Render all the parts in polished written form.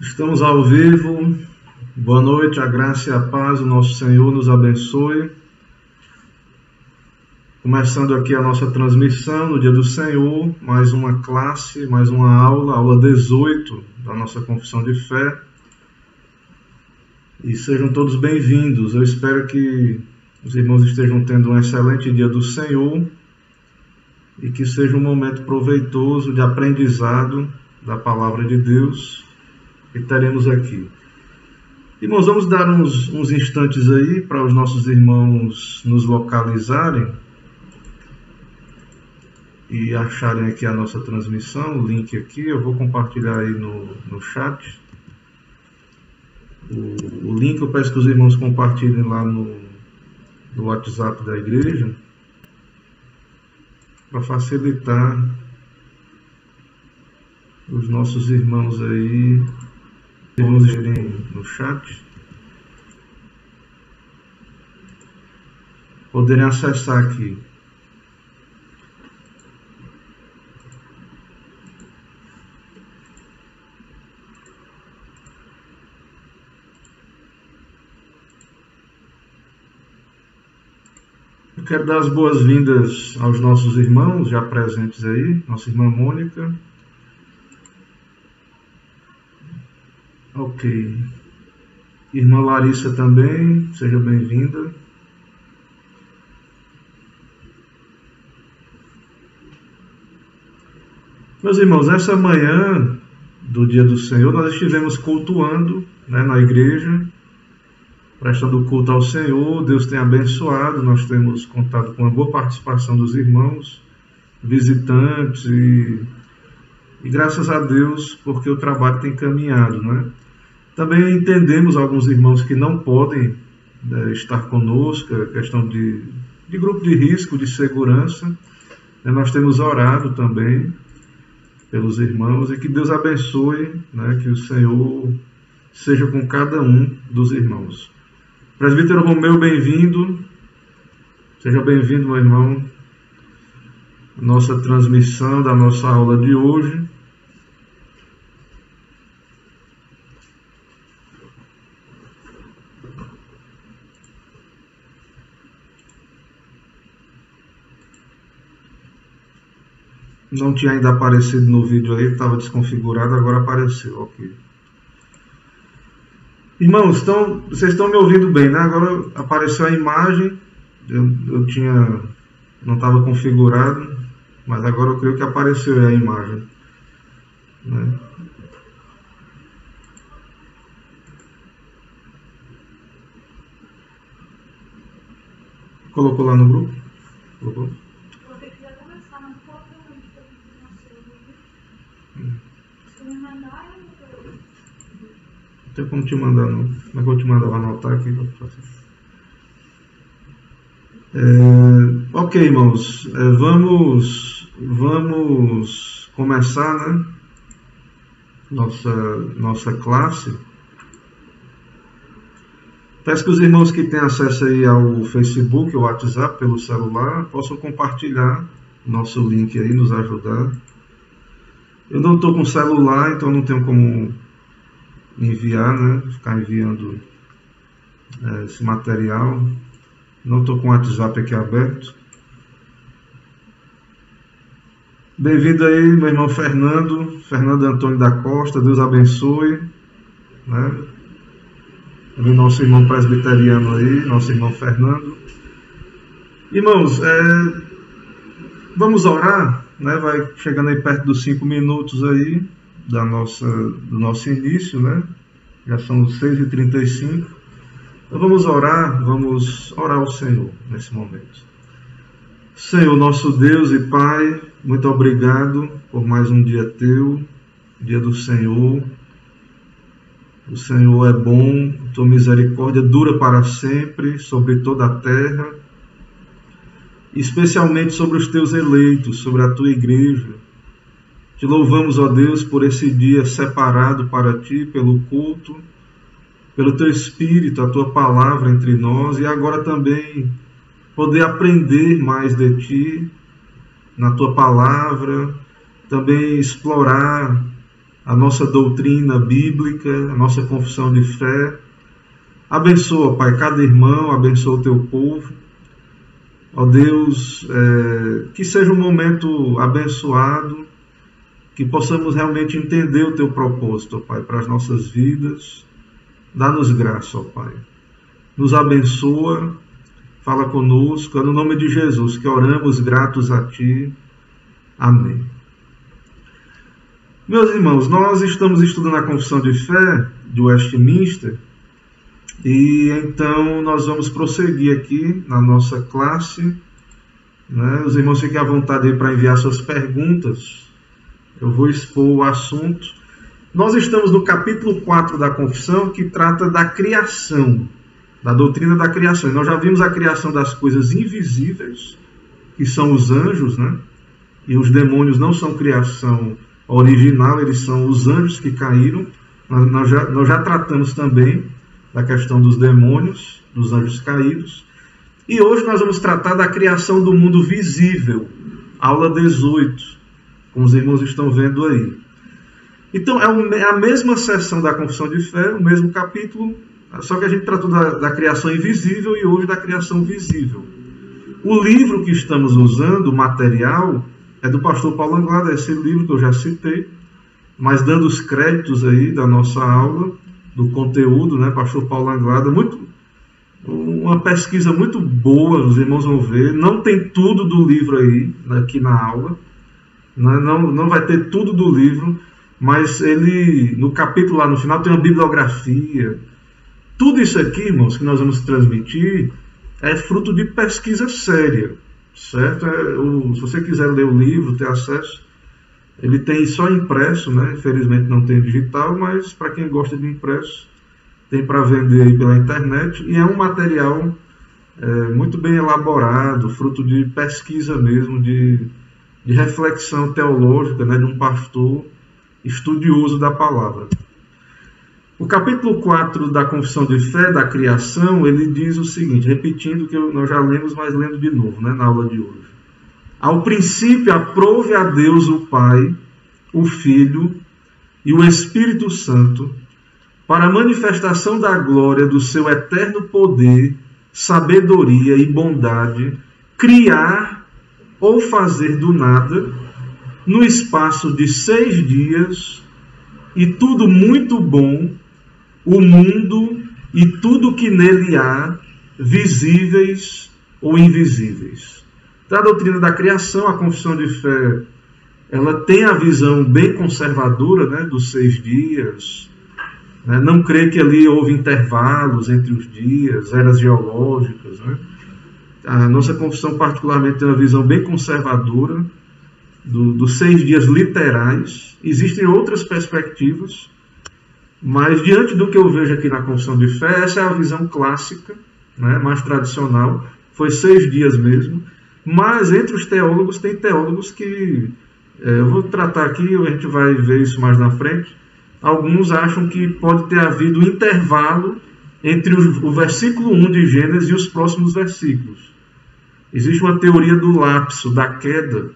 Estamos ao vivo. Boa noite, a graça e a paz, o nosso Senhor nos abençoe. Começando aqui a nossa transmissão no dia do Senhor, mais uma classe, mais uma aula 18 da nossa confissão de fé. E sejam todos bem-vindos. Eu espero que os irmãos estejam tendo um excelente dia do Senhor e que seja um momento proveitoso de aprendizado da palavra de Deus que teremos aqui. Irmãos, vamos dar uns instantes aí para os nossos irmãos nos localizarem e acharem aqui a nossa transmissão, o link aqui. Eu vou compartilhar aí no chat. O link eu peço que os irmãos compartilhem lá no WhatsApp da igreja, para facilitar os nossos irmãos aí, irmãos irem no chat, poderem acessar aqui. Eu quero dar as boas-vindas aos nossos irmãos já presentes aí, nossa irmã Mônica. Ok. Irmã Larissa também, seja bem-vinda. Meus irmãos, essa manhã do dia do Senhor, nós estivemos cultuando, na igreja, prestando culto ao Senhor. Deus tem abençoado, nós temos contado com uma boa participação dos irmãos, visitantes e graças a Deus, porque o trabalho tem caminhado, Também entendemos alguns irmãos que não podem estar conosco, questão de grupo de risco, de segurança. Nós temos orado também pelos irmãos e que Deus abençoe, que o Senhor seja com cada um dos irmãos. Presbítero Romeu, bem-vindo. Seja bem-vindo, meu irmão. Nossa transmissão da nossa aula de hoje. Não tinha ainda aparecido no vídeo aí, estava desconfigurado, agora apareceu, ok. Irmãos, vocês estão me ouvindo bem, Agora apareceu a imagem, eu não estava configurado, mas agora eu creio que apareceu a imagem, Colocou lá no grupo? Colocou? Não tem como te mandar, não. Como é que eu vou te mandar? Vou anotar aqui. Ok, irmãos. Vamos começar, nossa classe. Peço que os irmãos que têm acesso aí ao Facebook, ao WhatsApp, pelo celular, possam compartilhar nosso link aí, nos ajudar. Eu não estou com celular, então não tenho como enviar, ficar enviando esse material. Não estou com o WhatsApp aqui aberto. Bem-vindo aí, meu irmão Fernando Antônio da Costa, Deus abençoe. Também nosso irmão presbiteriano aí, nosso irmão Fernando. Irmãos, vamos orar, Vai chegando aí perto dos 5 minutos aí do nosso início, Já são 6h35. Então vamos orar ao Senhor nesse momento. Senhor, nosso Deus e Pai, muito obrigado por mais um dia teu, dia do Senhor. O Senhor é bom, tua misericórdia dura para sempre sobre toda a terra, especialmente sobre os teus eleitos, sobre a tua igreja. Te louvamos, ó Deus, por esse dia separado para ti, pelo culto, pelo teu Espírito, a tua palavra entre nós, e agora também poder aprender mais de ti, na tua palavra, também explorar a nossa doutrina bíblica, a nossa confissão de fé. Abençoa, Pai, cada irmão, abençoa o teu povo. Ó Deus, que seja um momento abençoado, que possamos realmente entender o teu propósito, ó Pai, para as nossas vidas. Dá-nos graça, ó Pai. Nos abençoa, fala conosco, é no nome de Jesus que oramos gratos a Ti. Amém. Meus irmãos, nós estamos estudando a Confissão de Fé de Westminster e então nós vamos prosseguir aqui na nossa classe. Né? Os irmãos fiquem à vontade aí para enviar suas perguntas. Eu vou expor o assunto. Nós estamos no capítulo 4 da Confissão, que trata da criação, da doutrina da criação. Nós já vimos a criação das coisas invisíveis, que são os anjos, né? E os demônios não são criação original, eles são os anjos que caíram. Nós já tratamos também da questão dos demônios, dos anjos caídos. E hoje nós vamos tratar da criação do mundo visível, aula 18, como os irmãos estão vendo aí. Então é a mesma seção da Confissão de Fé, o mesmo capítulo, só que a gente tratou da criação invisível e hoje da criação visível. O livro que estamos usando, o material, é do pastor Paulo Anglada, esse livro que eu já citei, mas dando os créditos aí da nossa aula, do conteúdo, né, pastor Paulo Anglada, uma pesquisa muito boa, os irmãos vão ver, não tem tudo do livro aí, aqui na aula, não vai ter tudo do livro, mas ele, no capítulo lá no final, tem uma bibliografia. Tudo isso aqui, irmãos, que nós vamos transmitir, é fruto de pesquisa séria, certo? Se você quiser ler o livro, ter acesso, ele tem só impresso, né? Infelizmente não tem digital, mas para quem gosta de impresso, tem para vender aí pela internet, e é um material muito bem elaborado, fruto de pesquisa mesmo, de reflexão teológica, né? De um pastor estudioso da palavra. O capítulo 4 da Confissão de Fé, da criação, ele diz o seguinte, repetindo o que nós já lemos, mas lendo de novo, né, na aula de hoje. Ao princípio, aprove a Deus o Pai, o Filho e o Espírito Santo, para a manifestação da glória do seu eterno poder, sabedoria e bondade, criar ou fazer do nada, no espaço de 6 dias, e tudo muito bom, o mundo e tudo que nele há, visíveis ou invisíveis. Então, a doutrina da criação, a Confissão de Fé, ela tem a visão bem conservadora, né, dos 6 dias, né, não crê que ali houve intervalos entre os dias, eras geológicas, né? A nossa confissão particularmente tem uma visão bem conservadora dos 6 dias literais. Existem outras perspectivas, mas diante do que eu vejo aqui na Confissão de Fé, essa é a visão clássica, né, mais tradicional, foi 6 dias mesmo, mas entre os teólogos, tem teólogos que, eu vou tratar aqui, a gente vai ver isso mais na frente, alguns acham que pode ter havido um intervalo entre o versículo 1 de Gênesis e os próximos versículos. Existe uma teoria do lapso, da queda,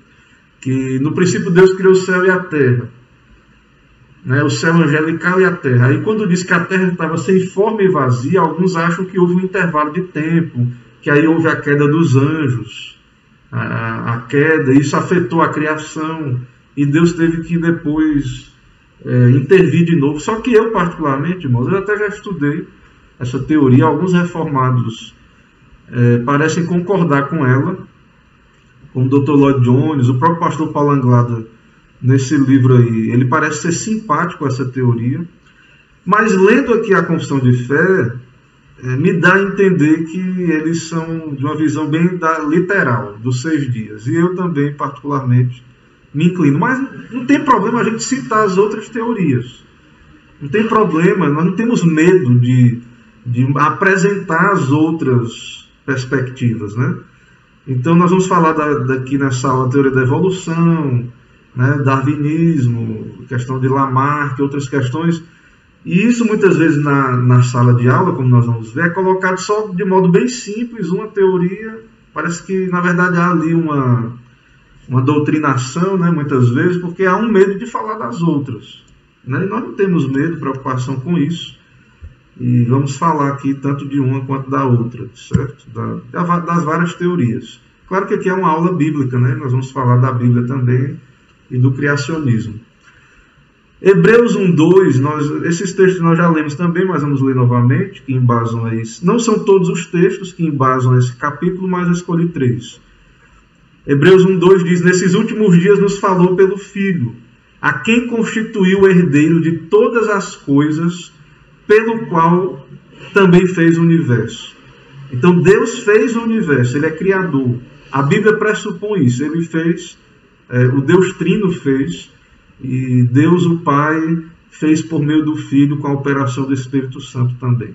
que no princípio Deus criou o céu e a terra, né, o céu angelical e a terra. Aí quando diz que a terra estava sem forma e vazia, alguns acham que houve um intervalo de tempo, que aí houve a queda dos anjos, a queda, isso afetou a criação, e Deus teve que depois intervir de novo. Só que eu particularmente, irmãos, eu até já estudei essa teoria, alguns reformados parecem concordar com ela, como o Dr. Lloyd Jones, o próprio pastor Paulo Anglada, nesse livro aí, ele parece ser simpático a essa teoria, mas lendo aqui a Confissão de Fé, me dá a entender que eles são de uma visão bem literal, dos 6 dias, e eu também, particularmente, me inclino. Mas não tem problema a gente citar as outras teorias, não tem problema, nós não temos medo de apresentar as outras perspectivas, né? Então nós vamos falar daqui nessa aula, a teoria da evolução, né, darwinismo, questão de Lamarck, outras questões, e isso muitas vezes na sala de aula, como nós vamos ver, é colocado só de modo bem simples, uma teoria, parece que na verdade há ali uma doutrinação, né, muitas vezes, porque há um medo de falar das outras. né? E nós não temos medo, preocupação com isso. E vamos falar aqui tanto de uma quanto da outra, certo? Das várias teorias. Claro que aqui é uma aula bíblica, né? Nós vamos falar da Bíblia também e do criacionismo. Hebreus 1:2, esses textos nós já lemos também, mas vamos ler novamente, que embasam a isso. Não são todos os textos que embasam esse capítulo, mas eu escolhi 3. Hebreus 1:2 diz: nesses últimos dias nos falou pelo Filho, a quem constituiu o herdeiro de todas as coisas, pelo qual também fez o universo. Então Deus fez o universo, Ele é criador. A Bíblia pressupõe isso, Ele fez, o Deus Trino fez, e Deus o Pai fez por meio do Filho com a operação do Espírito Santo também.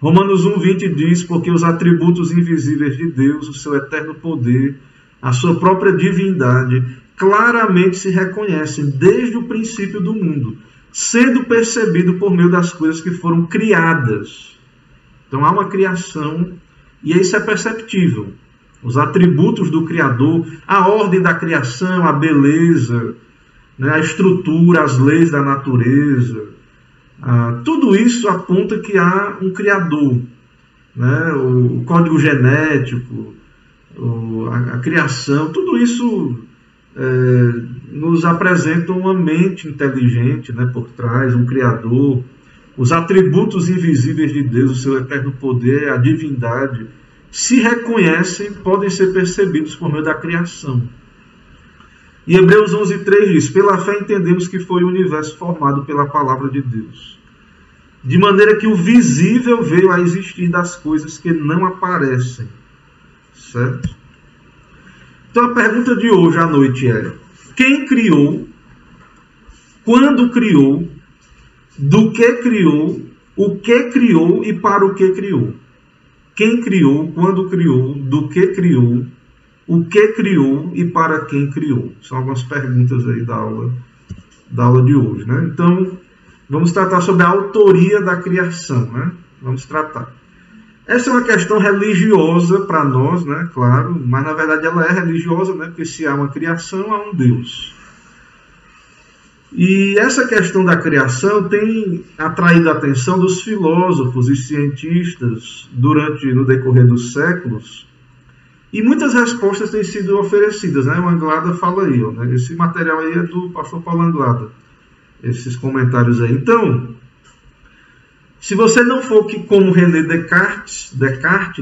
Romanos 1:20 diz: porque os atributos invisíveis de Deus, o seu eterno poder, a sua própria divindade, claramente se reconhecem desde o princípio do mundo, sendo percebido por meio das coisas que foram criadas. Então há uma criação, e isso é perceptível. Os atributos do Criador, a ordem da criação, a beleza, né, a estrutura, as leis da natureza, tudo isso aponta que há um Criador, né, o código genético, a criação, tudo isso nos apresenta uma mente inteligente, né, por trás, um Criador, os atributos invisíveis de Deus, o seu eterno poder, a divindade, se reconhecem, podem ser percebidos por meio da criação. E Hebreus 11:3 diz: pela fé entendemos que foi o universo formado pela palavra de Deus, de maneira que o visível veio a existir das coisas que não aparecem. Certo? Então a pergunta de hoje à noite é: quem criou, quando criou, do que criou, o que criou e para o que criou? Quem criou, quando criou, do que criou, o que criou e para quem criou? São algumas perguntas aí da aula de hoje, né? Então, vamos tratar sobre a autoria da criação, né? Vamos tratar. Essa é uma questão religiosa para nós, né? Claro, mas na verdade ela é religiosa, né? Porque se há uma criação, há um Deus. E essa questão da criação tem atraído a atenção dos filósofos e cientistas no decorrer dos séculos, e muitas respostas têm sido oferecidas, né? O Anglada fala aí, ó, né? Esse material aí é do pastor Paulo Anglada, esses comentários aí. Então, se você não for como René Descartes,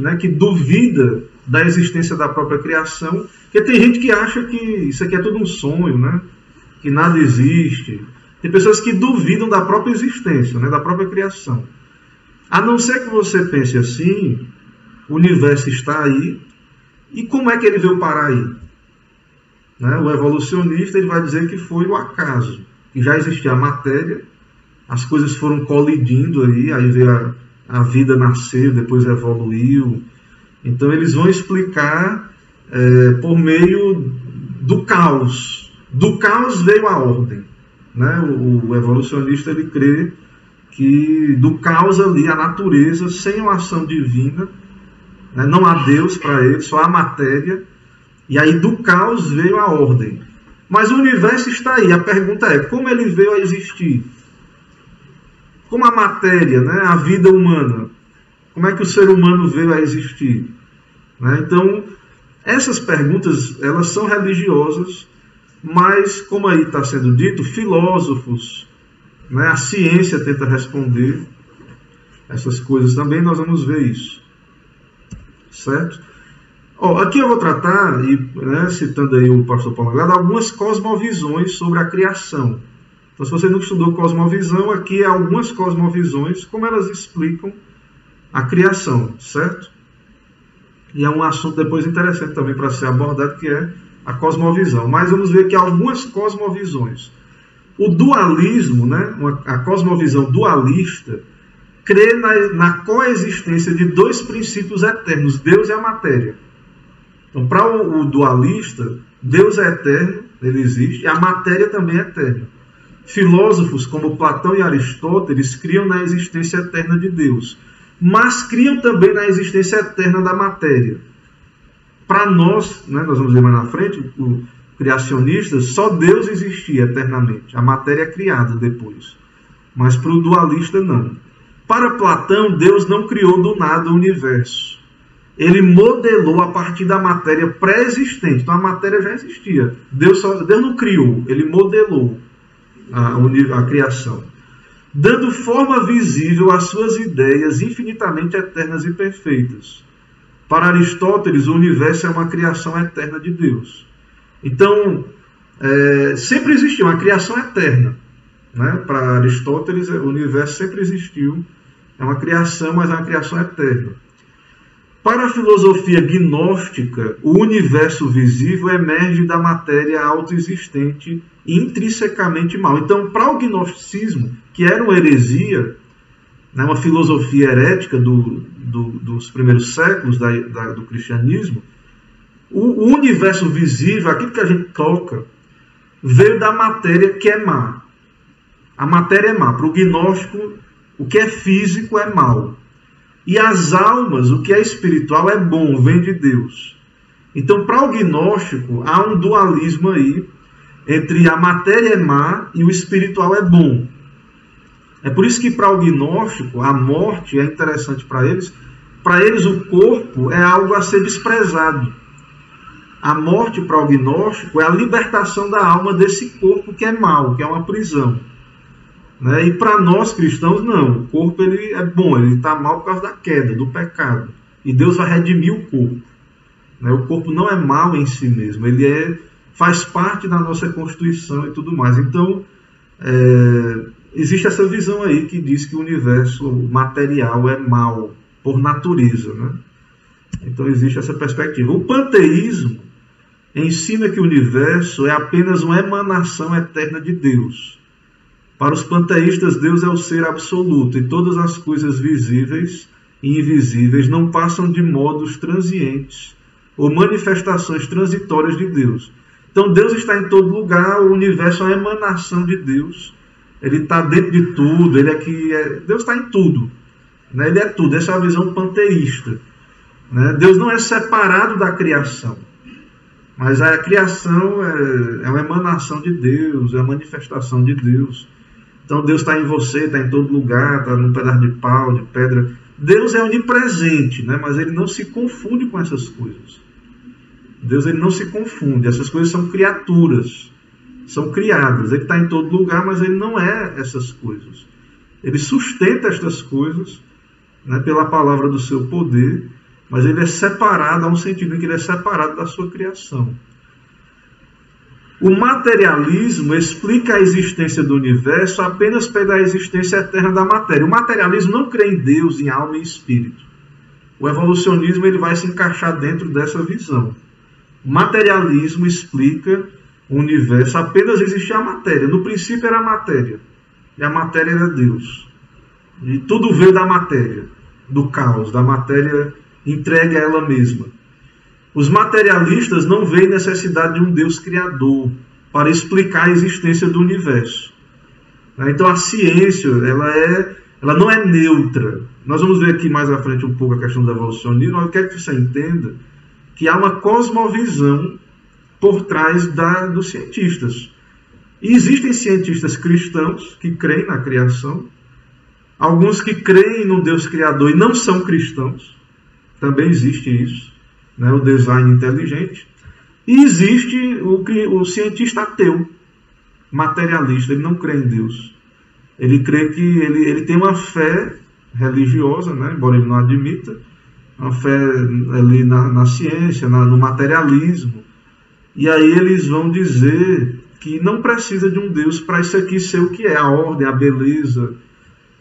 né, que duvida da existência da própria criação, porque tem gente que acha que isso aqui é tudo um sonho, né? Que nada existe. Tem pessoas que duvidam da própria existência, né, da própria criação. A não ser que você pense assim, o universo está aí, e como é que ele veio parar aí? Né? O evolucionista ele vai dizer que foi o acaso, que já existia a matéria, as coisas foram colidindo aí veio a vida nasceu, depois evoluiu. Então eles vão explicar por meio do caos. Do caos veio a ordem, né? O evolucionista ele crê que do caos ali, a natureza, sem uma ação divina, né? Não há Deus para ele, só há matéria, e aí do caos veio a ordem. Mas o universo está aí, a pergunta é, como ele veio a existir? Como a matéria, né? A vida humana, como é que o ser humano veio a existir? Né? Então, essas perguntas, elas são religiosas, mas, como aí está sendo dito, filósofos, né, a ciência tenta responder essas coisas também, nós vamos ver isso. Certo? Aqui eu vou tratar, né, citando aí o pastor Paulo Anglada, algumas cosmovisões sobre a criação. Então, se você não estudou cosmovisão, aqui é algumas cosmovisões, como elas explicam a criação, certo? E é um assunto depois interessante também para ser abordado, que é a cosmovisão. Mas vamos ver que há algumas cosmovisões. O dualismo, né, a cosmovisão dualista, crê na coexistência de dois princípios eternos, Deus e a matéria. Então, para o dualista, Deus é eterno, ele existe, e a matéria também é eterna. Filósofos como Platão e Aristóteles criam na existência eterna de Deus, mas criam também na existência eterna da matéria. Para nós, né, nós vamos ver mais na frente, criacionistas, só Deus existia eternamente. A matéria é criada depois. Mas para o dualista, não. Para Platão, Deus não criou do nada o universo. Ele modelou a partir da matéria pré-existente. Então a matéria já existia. Deus não criou, ele modelou a criação, dando forma visível às suas ideias infinitamente eternas e perfeitas. Para Aristóteles, o universo é uma criação eterna de Deus. Então, sempre existiu uma criação eterna. Né? Para Aristóteles, o universo sempre existiu. É uma criação, mas é uma criação eterna. Para a filosofia gnóstica, o universo visível emerge da matéria autoexistente intrinsecamente mal. Então, para o gnosticismo, que era uma heresia, né, uma filosofia herética dos primeiros séculos do cristianismo, o universo visível, aquilo que a gente toca, veio da matéria que é má. A matéria é má. Para o gnóstico, o que é físico é mal. E as almas, o que é espiritual é bom, vem de Deus. Então, para o gnóstico, há um dualismo aí entre a matéria é má e o espiritual é bom. É por isso que para o gnóstico, a morte é interessante para eles. Para eles, o corpo é algo a ser desprezado. A morte para o gnóstico é a libertação da alma desse corpo que é mau, que é uma prisão. Né? E para nós cristãos, não. O corpo ele é bom, ele está mal por causa da queda, do pecado. E Deus vai redimir o corpo. Né? O corpo não é mal em si mesmo, ele faz parte da nossa constituição e tudo mais. Então, existe essa visão aí que diz que o universo material é mal, por natureza. Né? Então, existe essa perspectiva. O panteísmo ensina que o universo é apenas uma emanação eterna de Deus. Para os panteístas, Deus é o ser absoluto e todas as coisas visíveis e invisíveis não passam de modos transientes ou manifestações transitórias de Deus. Então Deus está em todo lugar, o universo é uma emanação de Deus, ele está dentro de tudo, Deus está em tudo, né? Ele é tudo, essa é a visão panteísta. Né? Deus não é separado da criação, mas a criação é uma emanação de Deus, é uma manifestação de Deus. Então Deus está em você, está em todo lugar, está num pedaço de pau, de pedra. Deus é onipresente, né? Mas ele não se confunde com essas coisas. Deus ele não se confunde. Essas coisas são criaturas, são criadas. Ele está em todo lugar, mas ele não é essas coisas. Ele sustenta estas coisas, né, pela palavra do seu poder, mas ele é separado, há um sentido em que ele é separado da sua criação. O materialismo explica a existência do universo apenas pela existência eterna da matéria. O materialismo não crê em Deus, em alma e espírito. O evolucionismo ele vai se encaixar dentro dessa visão. O materialismo explica o universo, apenas existia a matéria. No princípio era a matéria, e a matéria era Deus. E tudo veio da matéria, do caos, da matéria entregue a ela mesma. Os materialistas não veem necessidade de um Deus criador para explicar a existência do universo. Então a ciência ela não é neutra. Nós vamos ver aqui mais à frente um pouco a questão do evolucionismo. Eu quero que você entenda que há uma cosmovisão por trás dos cientistas. E existem cientistas cristãos que creem na criação, alguns que creem no Deus criador e não são cristãos. Também existe isso. Né, o design inteligente, e existe o cientista ateu, materialista, ele não crê em Deus. Ele crê que ele tem uma fé religiosa, né, embora ele não admita, uma fé ali na ciência, no materialismo, e aí eles vão dizer que não precisa de um Deus para isso aqui ser o que é, a ordem, a beleza,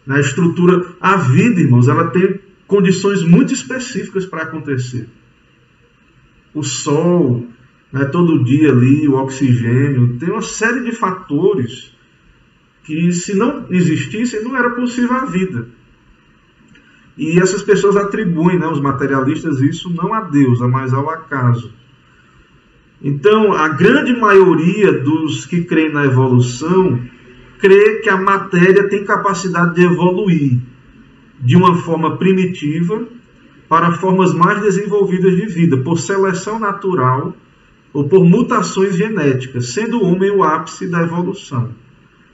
né, a estrutura. A vida, irmãos, ela tem condições muito específicas para acontecer. O sol, né, todo dia ali, o oxigênio, tem uma série de fatores que, se não existissem, não era possível a vida. E essas pessoas atribuem, né, os materialistas, isso não a Deus, mas ao acaso. Então, a grande maioria dos que creem na evolução crê que a matéria tem capacidade de evoluir de uma forma primitiva para formas mais desenvolvidas de vida, por seleção natural ou por mutações genéticas, sendo o homem o ápice da evolução.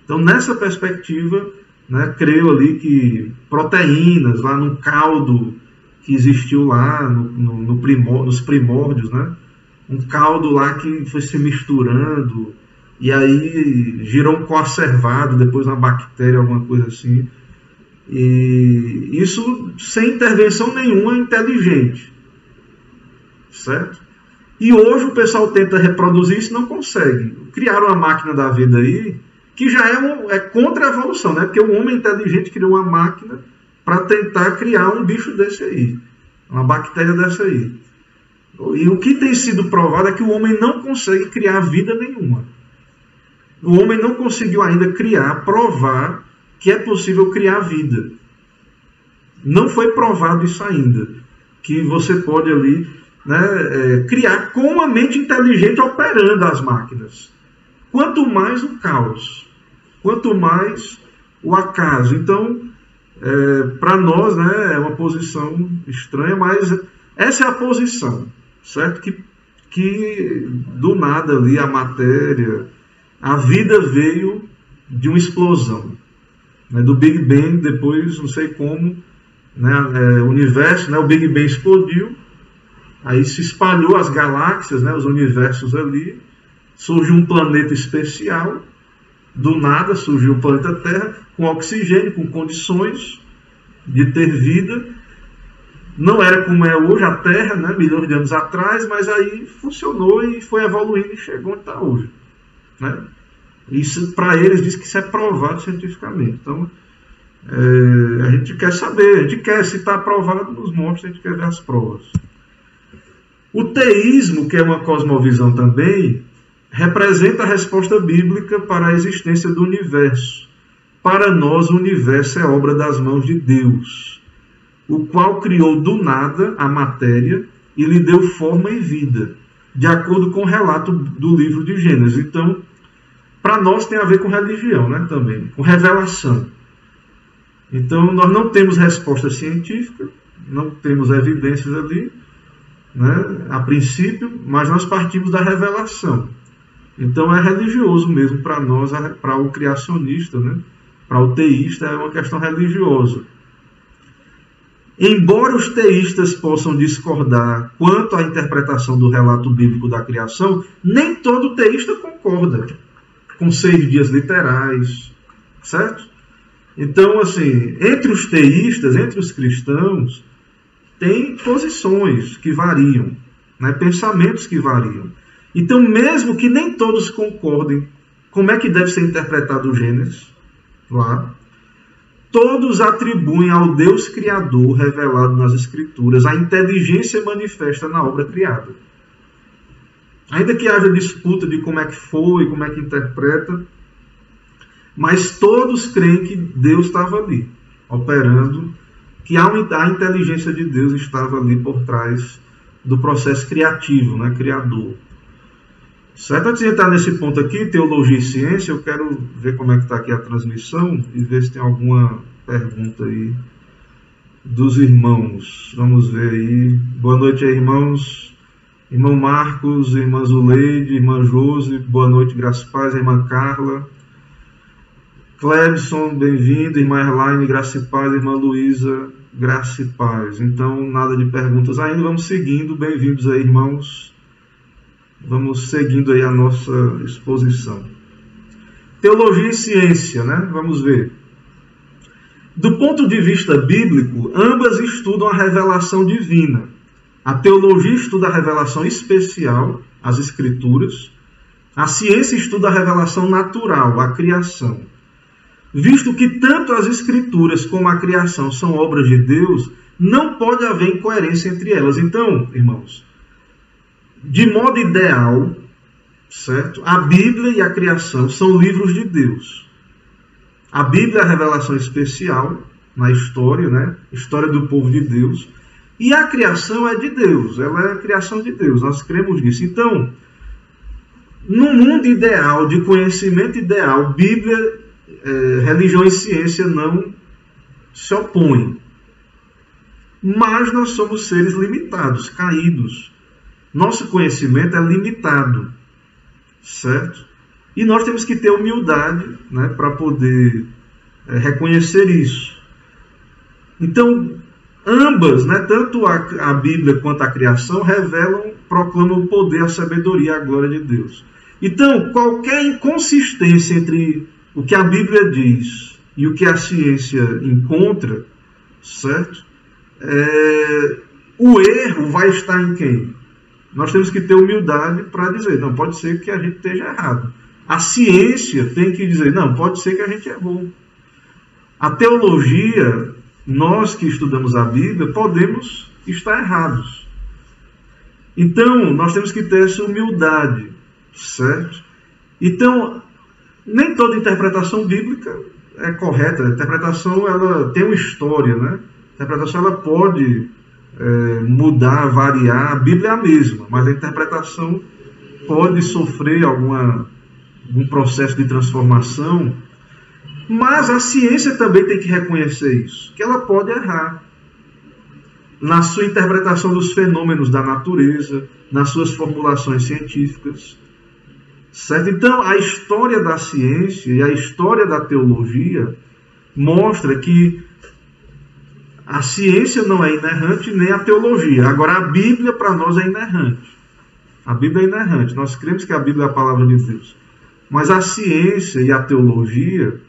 Então, nessa perspectiva, né, creio ali que proteínas lá no caldo que existiu lá nos primórdios, né, um caldo lá que foi se misturando e aí girou um coacervado, depois uma bactéria, alguma coisa assim. E isso sem intervenção nenhuma inteligente, certo? E hoje o pessoal tenta reproduzir isso e não consegue. Criaram uma máquina da vida aí que já é contra a evolução, né? Porque o homem inteligente criou uma máquina para tentar criar um bicho desse aí, uma bactéria dessa aí. E o que tem sido provado é que o homem não consegue criar vida nenhuma. O homem não conseguiu ainda provar que é possível criar vida. Não foi provado isso ainda. Que você pode ali, né, criar com uma mente inteligente operando as máquinas. Quanto mais o caos, quanto mais o acaso. Então, para nós, né, é uma posição estranha, mas essa é a posição, certo? Que do nada ali a matéria, a vida veio de uma explosão, né, do Big Bang. Depois, não sei como, né, o universo, né, o Big Bang explodiu, aí se espalhou as galáxias, né, os universos ali, surgiu um planeta especial, do nada surgiu o planeta Terra, com oxigênio, com condições de ter vida. Não era como é hoje a Terra, né, milhões de anos atrás, mas aí funcionou e foi evoluindo e chegou onde está hoje, né? Isso, para eles, diz que isso é provado cientificamente. Então, a gente quer saber, a gente quer, se está provado nos monstros, a gente quer ver as provas. O teísmo, que é uma cosmovisão também, representa a resposta bíblica para a existência do universo. Para nós, o universo é obra das mãos de Deus, o qual criou do nada a matéria e lhe deu forma e vida, de acordo com o relato do livro de Gênesis. Então, para nós tem a ver com religião, né, também, com revelação. Então, nós não temos resposta científica, não temos evidências ali, né, a princípio, mas nós partimos da revelação. Então, é religioso mesmo para nós, para o criacionista, né, para o teísta, é uma questão religiosa. Embora os teístas possam discordar quanto à interpretação do relato bíblico da criação, nem todo teísta concorda com 6 dias literais, certo? Então, assim, entre os teístas, entre os cristãos, tem posições que variam, né? Pensamentos que variam. Então, mesmo que nem todos concordem como é que deve ser interpretado o Gênesis, lá, todos atribuem ao Deus Criador revelado nas Escrituras a inteligência manifesta na obra criada. Ainda que haja disputa de como é que foi, como é que interpreta, mas todos creem que Deus estava ali, operando, que a inteligência de Deus estava ali por trás do processo criativo, né, criador. Certo? Antes de entrar nesse ponto aqui, teologia e ciência, eu quero ver como é que está aqui a transmissão e ver se tem alguma pergunta aí dos irmãos. Vamos ver aí. Boa noite aí, irmãos. Irmão Marcos, irmã Zuleide, irmã Josi, boa noite, graças a paz, irmã Carla. Clebson, bem-vindo. Irmã Erlaine, graça e paz. Irmã Luísa, graça e paz. Então, nada de perguntas ainda. Vamos seguindo. Bem-vindos aí, irmãos. Vamos seguindo aí a nossa exposição. Teologia e ciência, né? Vamos ver. Do ponto de vista bíblico, ambas estudam a revelação divina. A teologia estuda a revelação especial, as Escrituras. A ciência estuda a revelação natural, a criação. Visto que tanto as Escrituras como a criação são obras de Deus, não pode haver incoerência entre elas. Então, irmãos, de modo ideal, certo? A Bíblia e a criação são livros de Deus. A Bíblia é a revelação especial na história, né? História do povo de Deus. E a criação é de Deus, ela é a criação de Deus, nós cremos nisso. Então, no mundo ideal, de conhecimento ideal, Bíblia, religião e ciência não se opõem. Mas nós somos seres limitados, caídos. Nosso conhecimento é limitado, certo? E nós temos que ter humildade, né, para poder reconhecer isso. Então, ambas, né, tanto a Bíblia quanto a criação, proclamam o poder, a sabedoria e a glória de Deus. Então, qualquer inconsistência entre o que a Bíblia diz e o que a ciência encontra, certo? O erro vai estar em quem? Nós temos que ter humildade para dizer, não, pode ser que a gente esteja errado. A ciência tem que dizer, não, pode ser que a gente errou. A teologia, nós que estudamos a Bíblia, podemos estar errados. Então, nós temos que ter essa humildade, certo? Então, nem toda interpretação bíblica é correta. A interpretação, ela tem uma história, né? A interpretação, ela pode mudar, variar. A Bíblia é a mesma, mas a interpretação pode sofrer algum processo de transformação. Mas a ciência também tem que reconhecer isso, que ela pode errar na sua interpretação dos fenômenos da natureza, nas suas formulações científicas, certo? Então, a história da ciência e a história da teologia mostra que a ciência não é inerrante, nem a teologia. Agora, a Bíblia para nós é inerrante. A Bíblia é inerrante. Nós cremos que a Bíblia é a palavra de Deus. Mas a ciência e a teologia,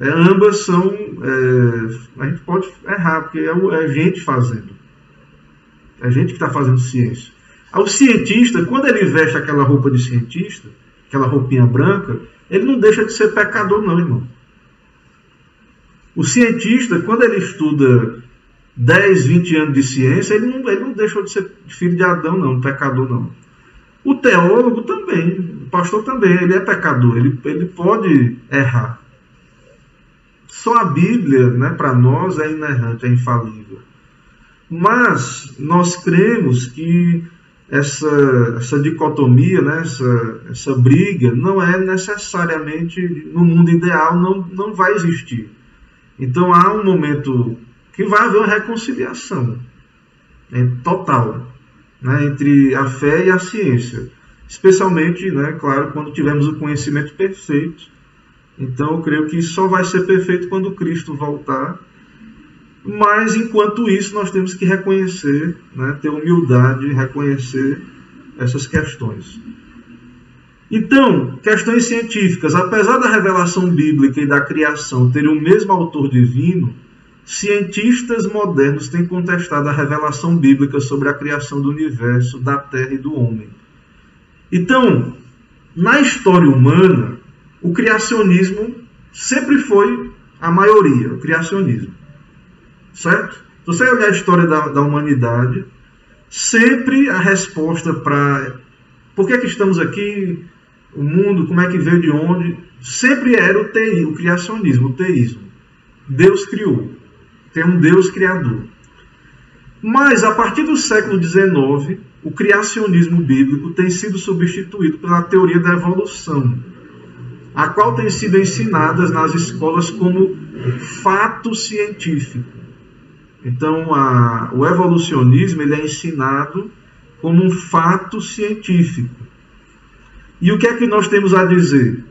ambas são... a gente pode errar, porque é gente fazendo. É gente que está fazendo ciência. O cientista, quando ele veste aquela roupa de cientista, aquela roupinha branca, ele não deixa de ser pecador não, irmão. O cientista, quando ele estuda 10, 20 anos de ciência, ele não deixou de ser filho de Adão não, pecador não. O teólogo também, o pastor também, ele é pecador, ele pode errar. Só a Bíblia, né, para nós é inerrante, é infalível. Mas nós cremos que essa dicotomia, né, essa briga não é necessariamente no mundo ideal, não vai existir. Então há um momento que vai haver uma reconciliação total, né, entre a fé e a ciência. Especialmente, né, claro, quando tivermos o conhecimento perfeito. Então eu creio que só vai ser perfeito quando Cristo voltar. Mas enquanto isso nós temos que reconhecer, né, ter humildade, reconhecer essas questões. Então, questões científicas. Apesar da revelação bíblica e da criação terem o mesmo autor divino, cientistas modernos têm contestado a revelação bíblica sobre a criação do universo, da terra e do homem. Então, na história humana, o criacionismo sempre foi a maioria, o criacionismo. Certo? Se você olhar a história da humanidade, sempre a resposta para por que estamos aqui, o mundo, como é que veio de onde, sempre era o criacionismo, o teísmo. Deus criou. Tem um Deus criador. Mas, a partir do século XIX, o criacionismo bíblico tem sido substituído pela teoria da evolução, a qual tem sido ensinada nas escolas como fato científico. Então, o evolucionismo ele é ensinado como um fato científico. E o que é que nós temos a dizer?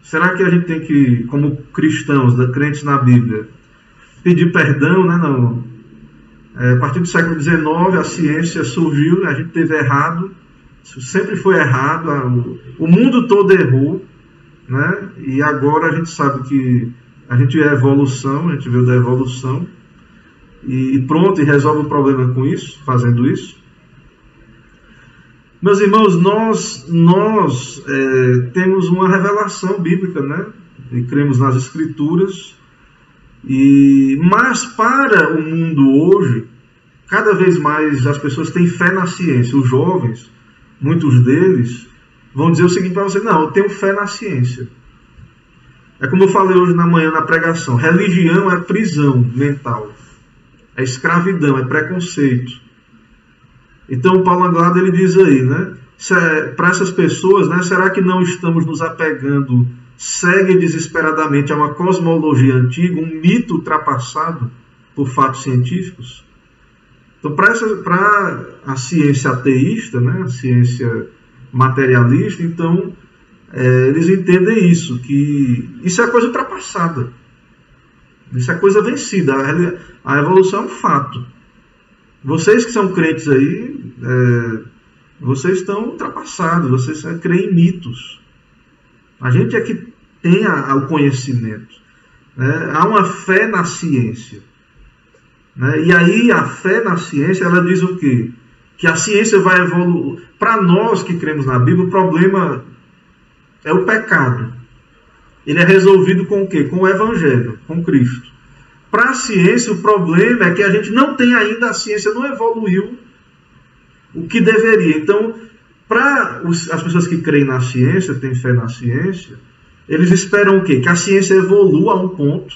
Será que a gente tem que, como cristãos, crentes na Bíblia, pedir perdão? Né? Não. A partir do século XIX, a ciência surgiu, a gente teve errado, isso sempre foi errado, o mundo todo errou, né? E agora a gente sabe que a gente é evolução, a gente veio da evolução, e pronto, e resolve o problema com isso, fazendo isso. Meus irmãos, nós temos uma revelação bíblica, né? E cremos nas Escrituras. Mas para o mundo hoje, cada vez mais as pessoas têm fé na ciência. Os jovens, muitos deles, vão dizer o seguinte para você: não, eu tenho fé na ciência. É como eu falei hoje na manhã na pregação: religião é prisão mental, é escravidão, é preconceito. Então, Paulo Anglado ele diz aí, né? Para essas pessoas, né, será que não estamos nos apegando cega e desesperadamente a uma cosmologia antiga, um mito ultrapassado por fatos científicos? Então, para a ciência ateísta, né, a ciência materialista, então, eles entendem isso, que isso é coisa ultrapassada. Isso é coisa vencida. A evolução é um fato. Vocês que são crentes aí, vocês estão ultrapassados, vocês creem em mitos. A gente é que tem o conhecimento. Há uma fé na ciência. E aí a fé na ciência, ela diz o quê? Que a ciência vai evoluir. Para nós que cremos na Bíblia, o problema é o pecado. Ele é resolvido com o quê? Com o Evangelho, com Cristo. Para a ciência, o problema é que a gente não tem ainda, a ciência não evoluiu o que deveria. Então, para as pessoas que creem na ciência, têm fé na ciência, eles esperam o quê? Que a ciência evolua a um ponto,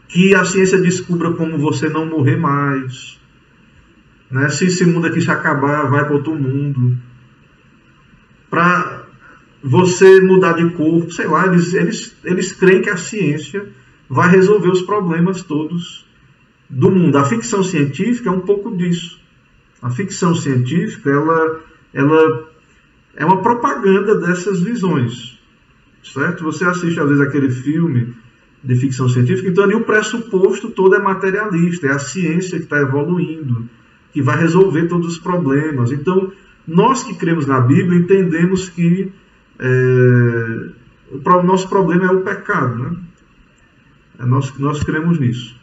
que a ciência descubra como você não morrer mais, né? Se esse mundo aqui se acabar, vai para outro mundo. Para você mudar de corpo, sei lá, eles creem que a ciência vai resolver os problemas todos do mundo. A ficção científica é um pouco disso. A ficção científica, ela é uma propaganda dessas visões, certo? Você assiste, às vezes, aquele filme de ficção científica, então ali o pressuposto todo é materialista, é a ciência que está evoluindo, que vai resolver todos os problemas. Então, nós que cremos na Bíblia, entendemos que o nosso problema é o pecado, né? Nós cremos nisso.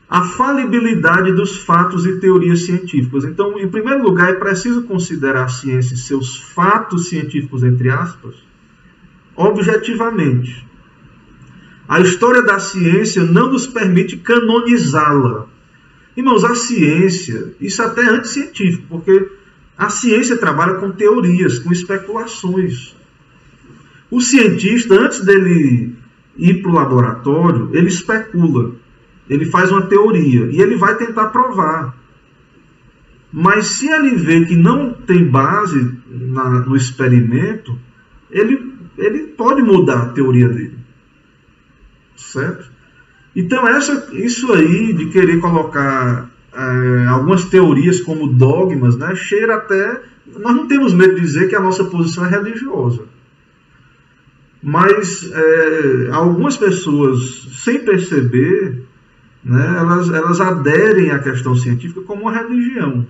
A falibilidade dos fatos e teorias científicas. Então, em primeiro lugar, é preciso considerar a ciência e seus fatos científicos, entre aspas, objetivamente. A história da ciência não nos permite canonizá-la. Irmãos, a ciência, isso até é anticientífico, porque a ciência trabalha com teorias, com especulações. O cientista, antes dele ir para o laboratório, ele especula, ele faz uma teoria e ele vai tentar provar. Mas se ele vê que não tem base no experimento, ele pode mudar a teoria dele. Certo? Então, isso aí de querer colocar algumas teorias como dogmas, né, cheira até... Nós não temos medo de dizer que a nossa posição é religiosa. Mas algumas pessoas, sem perceber, né, elas aderem à questão científica como uma religião,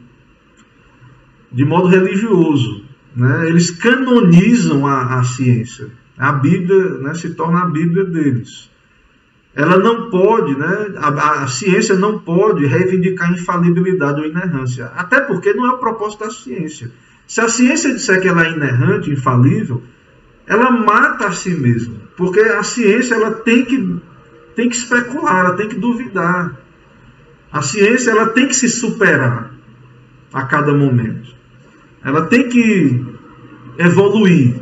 de modo religioso. Né? Eles canonizam a ciência. A Bíblia, né, se torna a Bíblia deles. Ela não pode, né, a ciência não pode reivindicar infalibilidade ou inerrância. Até porque não é o propósito da ciência. Se a ciência disser que ela é inerrante, infalível, ela mata a si mesma. Porque a ciência ela tem que especular, ela tem que duvidar. A ciência ela tem que se superar a cada momento. Ela tem que evoluir,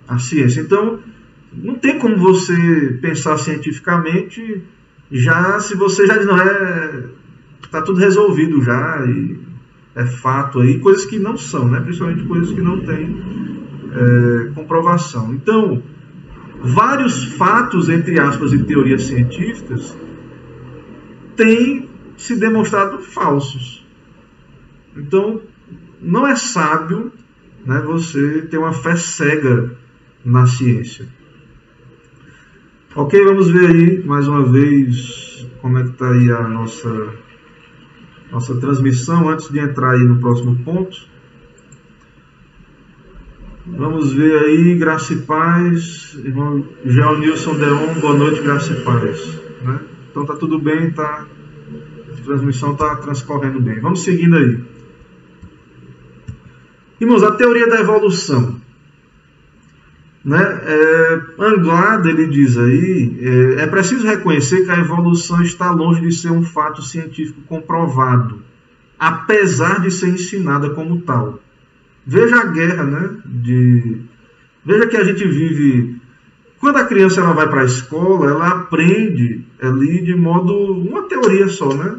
a ciência. Então, não tem como você pensar cientificamente se você já diz, não, está tudo resolvido já, e é fato aí, coisas que não são, né? Principalmente coisas que não têm comprovação. Então, vários fatos, entre aspas, e teorias científicas têm se demonstrado falsos. Então, não é sábio, né, você ter uma fé cega na ciência. Ok, vamos ver aí, mais uma vez, como é que está aí a nossa transmissão, antes de entrar aí no próximo ponto. Vamos ver aí, graça e paz, irmão Nilson Deon, boa noite, graça e paz. Né? Então está tudo bem, a transmissão está transcorrendo bem. Vamos seguindo aí. Irmãos, a teoria da evolução. Né? Anglada, ele diz aí, é preciso reconhecer que a evolução está longe de ser um fato científico comprovado, apesar de ser ensinada como tal. Veja a guerra, né? Veja que a gente vive... Quando a criança ela vai para a escola, ela aprende ali de modo... uma teoria só, né?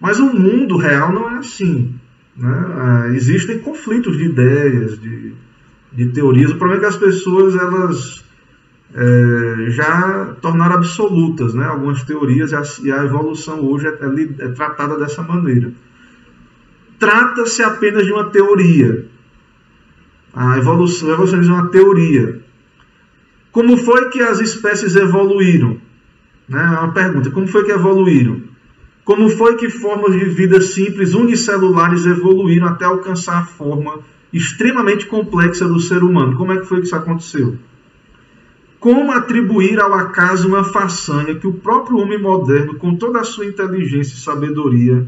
Mas o mundo real não é assim. Né? Existem conflitos de ideias, de teorias. O problema é que as pessoas elas já tornaram absolutas, né, algumas teorias, e a evolução hoje é tratada dessa maneira. trata-se apenas de uma teoria. A evolucionismo é uma teoria. Como foi que as espécies evoluíram? Né? É uma pergunta. Como foi que evoluíram? Como foi que formas de vida simples, unicelulares, evoluíram até alcançar a forma extremamente complexa do ser humano? Como é que foi que isso aconteceu? Como atribuir ao acaso uma façanha que o próprio homem moderno, com toda a sua inteligência e sabedoria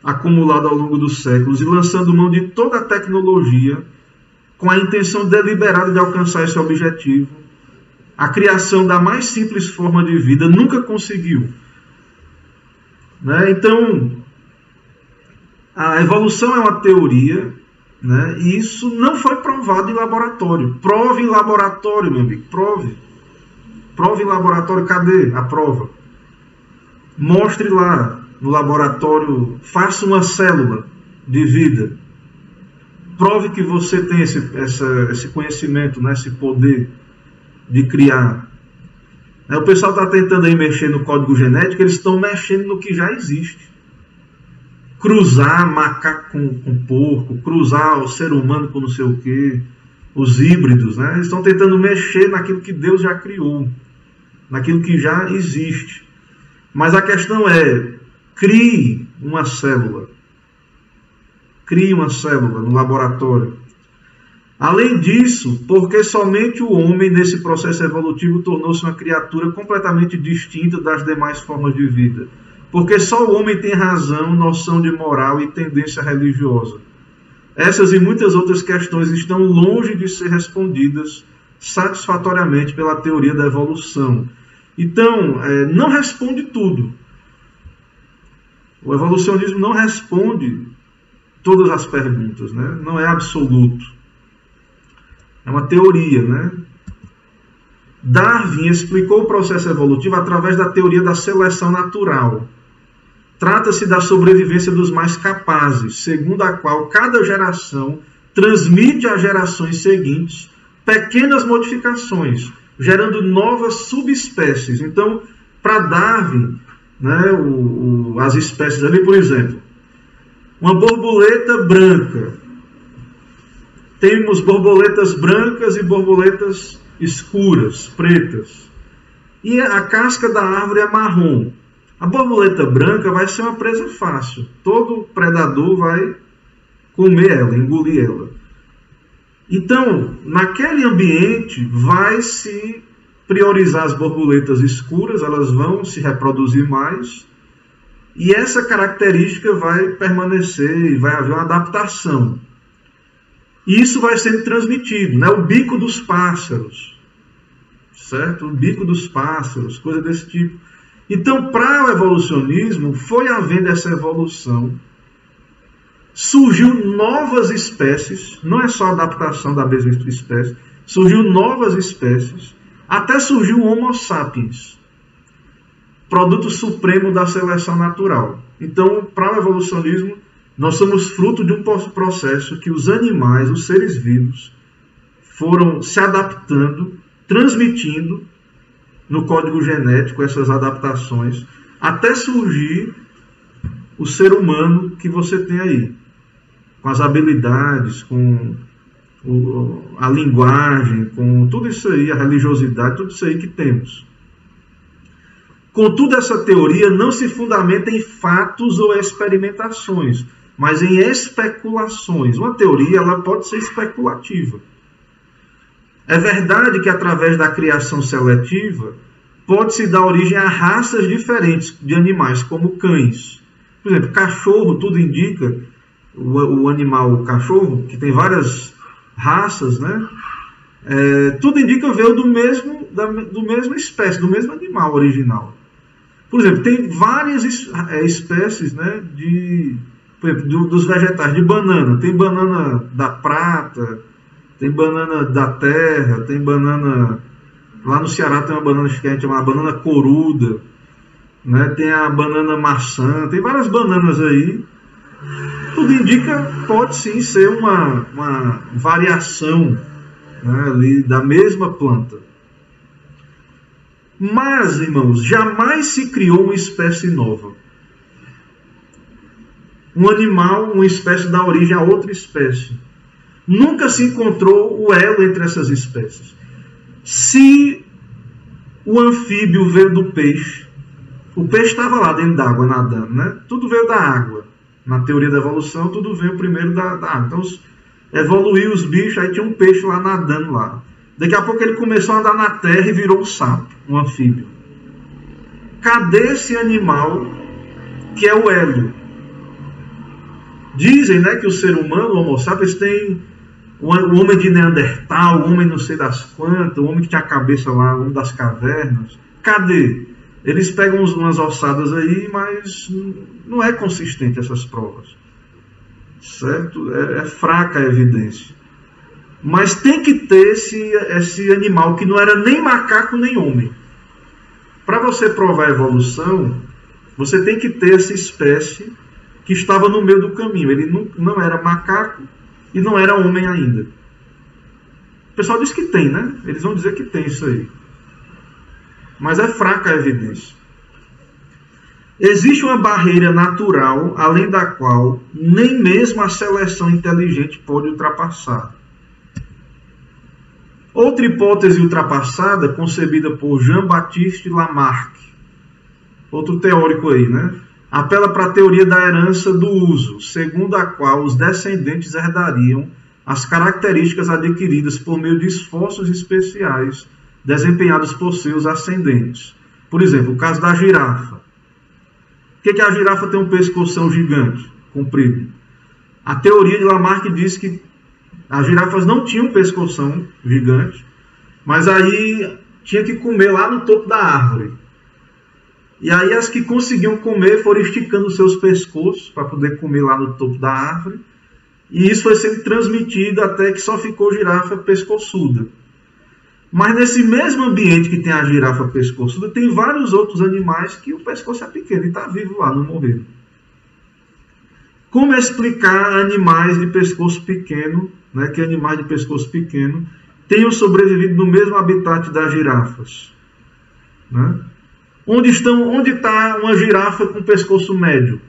acumulada ao longo dos séculos e lançando mão de toda a tecnologia, com a intenção deliberada de alcançar esse objetivo, a criação da mais simples forma de vida, nunca conseguiu? Né? Então, a evolução é uma teoria, né? E isso não foi provado em laboratório. Prove em laboratório, meu amigo, prove. Prove em laboratório, cadê a prova? Mostre lá no laboratório, faça uma célula de vida. Prove que você tem esse conhecimento, né? Esse poder de criar. O pessoal está tentando aí mexer no código genético, eles estão mexendo no que já existe. Cruzar macaco com porco, cruzar o ser humano com não sei o quê, os híbridos, né? Eles estão tentando mexer naquilo que Deus já criou, naquilo que já existe. Mas a questão é, crie uma célula. Crie uma célula no laboratório. Além disso, porque somente o homem, nesse processo evolutivo, tornou-se uma criatura completamente distinta das demais formas de vida. Porque só o homem tem razão, noção de moral e tendência religiosa. Essas e muitas outras questões estão longe de ser respondidas satisfatoriamente pela teoria da evolução. Então, não responde tudo. O evolucionismo não responde todas as perguntas, né? Não é absoluto. É uma teoria, né? Darwin explicou o processo evolutivo através da teoria da seleção natural. Trata-se da sobrevivência dos mais capazes, segundo a qual cada geração transmite às gerações seguintes pequenas modificações, gerando novas subespécies. Então, para Darwin, né, as espécies ali, por exemplo, uma borboleta branca. Temos borboletas brancas e borboletas escuras, pretas. E a casca da árvore é marrom. A borboleta branca vai ser uma presa fácil. Todo predador vai comer ela, engolir ela. Então, naquele ambiente, vai se priorizar as borboletas escuras, elas vão se reproduzir mais. E essa característica vai permanecer e vai haver uma adaptação. E isso vai sendo transmitido, né? O bico dos pássaros, certo? O bico dos pássaros, coisa desse tipo. Então, para o evolucionismo, foi havendo essa evolução, surgiu novas espécies, não é só adaptação da mesma espécie, surgiu novas espécies, até surgiu o Homo sapiens, produto supremo da seleção natural. Então, para o evolucionismo, nós somos fruto de um processo que os animais, os seres vivos, foram se adaptando, transmitindo no código genético essas adaptações, até surgir o ser humano que você tem aí, com as habilidades, com a linguagem, com tudo isso aí, a religiosidade, tudo isso aí que temos. Contudo, essa teoria não se fundamenta em fatos ou experimentações, mas em especulações. Uma teoria, ela pode ser especulativa. É verdade que através da criação seletiva pode-se dar origem a raças diferentes de animais, como cães. Por exemplo, cachorro, tudo indica, o animal o cachorro, que tem várias raças, né? Tudo indica veio do mesmo espécie, do mesmo animal original. Por exemplo, tem várias espécies, né, por exemplo, dos vegetais, de banana. Tem banana da prata, tem banana da terra, tem banana... Lá no Ceará tem uma banana que a gente chama de banana coruda, né? Tem a banana maçã, tem várias bananas aí. Tudo indica, pode sim ser uma variação, né, ali da mesma planta. Mas, irmãos, jamais se criou uma espécie nova. Um animal, uma espécie dá origem a outra espécie. Nunca se encontrou o elo entre essas espécies. Se o anfíbio veio do peixe, o peixe estava lá dentro d'água nadando, né? Tudo veio da água. Na teoria da evolução, tudo veio primeiro da água. Então, evoluiu os bichos, aí tinha um peixe lá nadando lá. Daqui a pouco ele começou a andar na terra e virou um sapo, um anfíbio. Cadê esse animal que é o hélio? Dizem, né, que o ser humano, o Homo sapiens, tem o homem de Neandertal, o homem não sei das quantas, o homem que tinha a cabeça lá, o homem das cavernas. Cadê? Eles pegam umas ossadas aí, mas não é consistente essas provas. Certo? É fraca a evidência. Mas tem que ter esse animal que não era nem macaco nem homem. Para você provar a evolução, você tem que ter essa espécie que estava no meio do caminho. Ele não era macaco e não era homem ainda. O pessoal diz que tem, né? Eles vão dizer que tem isso aí. Mas é fraca a evidência. Existe uma barreira natural, além da qual nem mesmo a seleção inteligente pode ultrapassar. Outra hipótese ultrapassada, concebida por Jean-Baptiste Lamarck, outro teórico aí, né? Apela para a teoria da herança do uso, segundo a qual os descendentes herdariam as características adquiridas por meio de esforços especiais desempenhados por seus ascendentes. Por exemplo, o caso da girafa. Por que a girafa tem um pescoção gigante, comprido? A teoria de Lamarck diz que as girafas não tinham um pescoção gigante, mas aí tinha que comer lá no topo da árvore. E aí as que conseguiam comer foram esticando os seus pescoços para poder comer lá no topo da árvore. E isso foi sendo transmitido até que só ficou girafa pescoçuda. Mas nesse mesmo ambiente que tem a girafa pescoçuda, tem vários outros animais que o pescoço é pequeno e está vivo lá, não morreu. Como explicar animais de pescoço pequeno, né, que animais de pescoço pequeno tenham sobrevivido no mesmo habitat das girafas? Né? Onde está uma girafa com pescoço médio?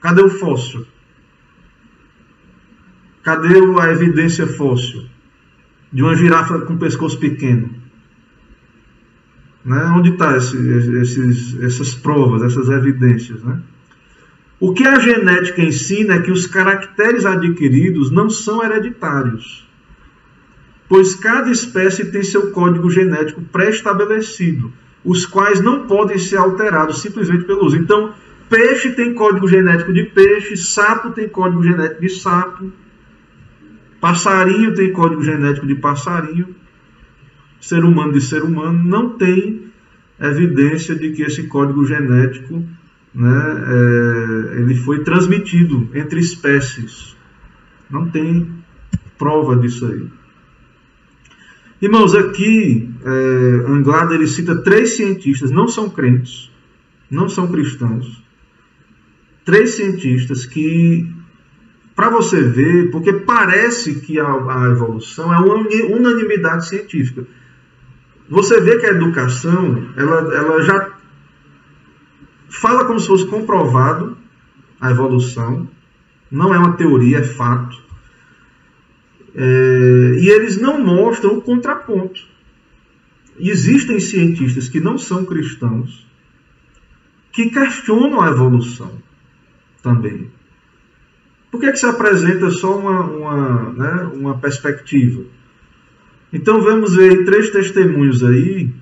Cadê o fóssil? Cadê a evidência fóssil de uma girafa com pescoço pequeno? Né? Onde estão essas provas, essas evidências? Né? O que a genética ensina é que os caracteres adquiridos não são hereditários, pois cada espécie tem seu código genético pré-estabelecido, os quais não podem ser alterados simplesmente pelo uso. Então, peixe tem código genético de peixe, sapo tem código genético de sapo, passarinho tem código genético de passarinho, ser humano de ser humano. Não tem evidência de que esse código genético, né, ele foi transmitido entre espécies. Não tem prova disso aí. Irmãos, aqui Anglada ele cita 3 cientistas, não são crentes, não são cristãos, 3 cientistas que, para você ver, porque parece que a evolução é uma unanimidade científica. Você vê que a educação, ela já fala como se fosse comprovado a evolução, não é uma teoria, é fato. E eles não mostram o contraponto. Existem cientistas que não são cristãos que questionam a evolução também. Por que se apresenta só uma perspectiva? Então vamos ver 3 testemunhos aí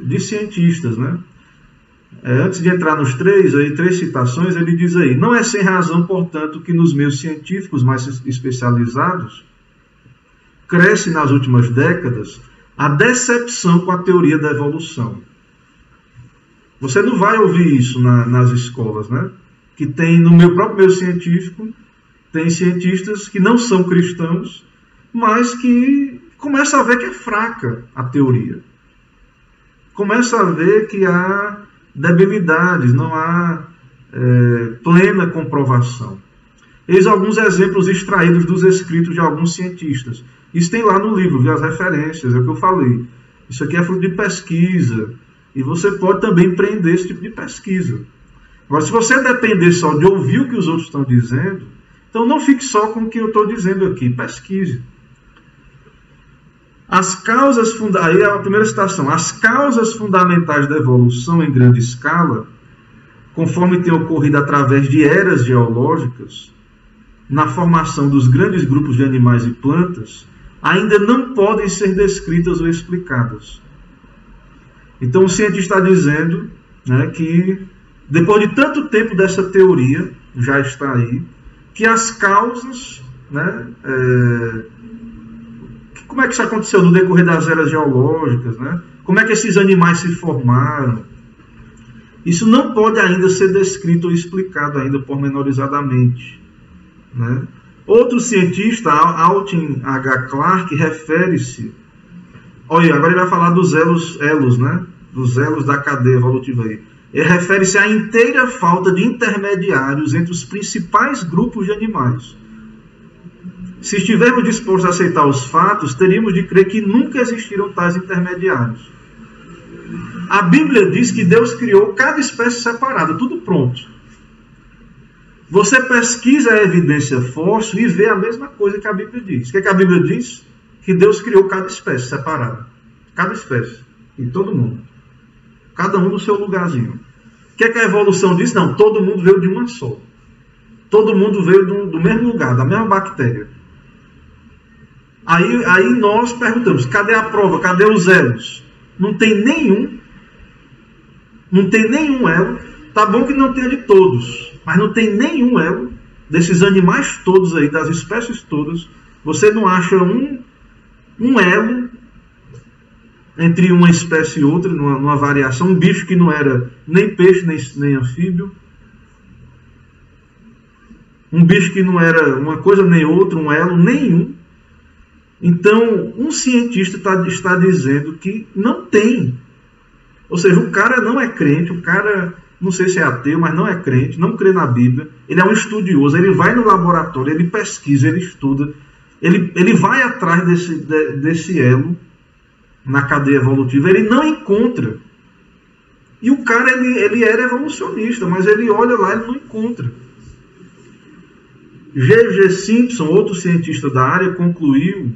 de cientistas, né? Antes de entrar nos 3 citações, ele diz aí: não é sem razão, portanto, que nos meios científicos mais especializados cresce nas últimas décadas a decepção com a teoria da evolução. Você não vai ouvir isso nas escolas, né? Que tem, no meu próprio meio científico, tem cientistas que não são cristãos, mas que começam a ver que é fraca a teoria. Começa a ver que há debilidades, não há plena comprovação. Eis alguns exemplos extraídos dos escritos de alguns cientistas. Isso tem lá no livro, viu, as referências, é o que eu falei. Isso aqui é fruto de pesquisa, e você pode também empreender esse tipo de pesquisa. Agora, se você depender só de ouvir o que os outros estão dizendo, então não fique só com o que eu estou dizendo aqui, pesquise. Aí é a primeira citação. As causas fundamentais da evolução em grande escala, conforme tem ocorrido através de eras geológicas, na formação dos grandes grupos de animais e plantas, ainda não podem ser descritas ou explicadas. Então o cientista está dizendo, né, que depois de tanto tempo dessa teoria, já está aí, que as causas, né, como é que isso aconteceu no decorrer das eras geológicas, né? Como é que esses animais se formaram? Isso não pode ainda ser descrito ou explicado ainda pormenorizadamente, né? Outro cientista, Alton H. Clark, refere-se... Olha, agora ele vai falar dos elos, né? Dos elos da cadeia evolutiva aí. Ele refere-se à inteira falta de intermediários entre os principais grupos de animais. Se estivermos dispostos a aceitar os fatos, teríamos de crer que nunca existiram tais intermediários. A Bíblia diz que Deus criou cada espécie separada, tudo pronto. Você pesquisa a evidência fóssil e vê a mesma coisa que a Bíblia diz. O que a Bíblia diz? Que Deus criou cada espécie separada. Cada espécie. E todo mundo. Cada um no seu lugarzinho. O que a evolução diz? Não, todo mundo veio de uma só. Todo mundo veio do mesmo lugar, da mesma bactéria. Aí nós perguntamos, cadê a prova? Cadê os elos? Não tem nenhum. Não tem nenhum elo. Tá bom que não tenha de todos, mas não tem nenhum elo desses animais todos aí, das espécies todas. Você não acha um elo entre uma espécie e outra, numa variação. Um bicho que não era nem peixe, nem anfíbio. Um bicho que não era uma coisa nem outra, um elo nenhum. Então, um cientista está dizendo que não tem. Ou seja, o cara não é crente, o cara, não sei se é ateu, mas não é crente, não crê na Bíblia. Ele é um estudioso, ele vai no laboratório, ele pesquisa, ele estuda, ele vai atrás desse elo na cadeia evolutiva, ele não encontra. E o cara, ele era evolucionista, mas ele olha lá e não encontra. G.G. Simpson, outro cientista da área, concluiu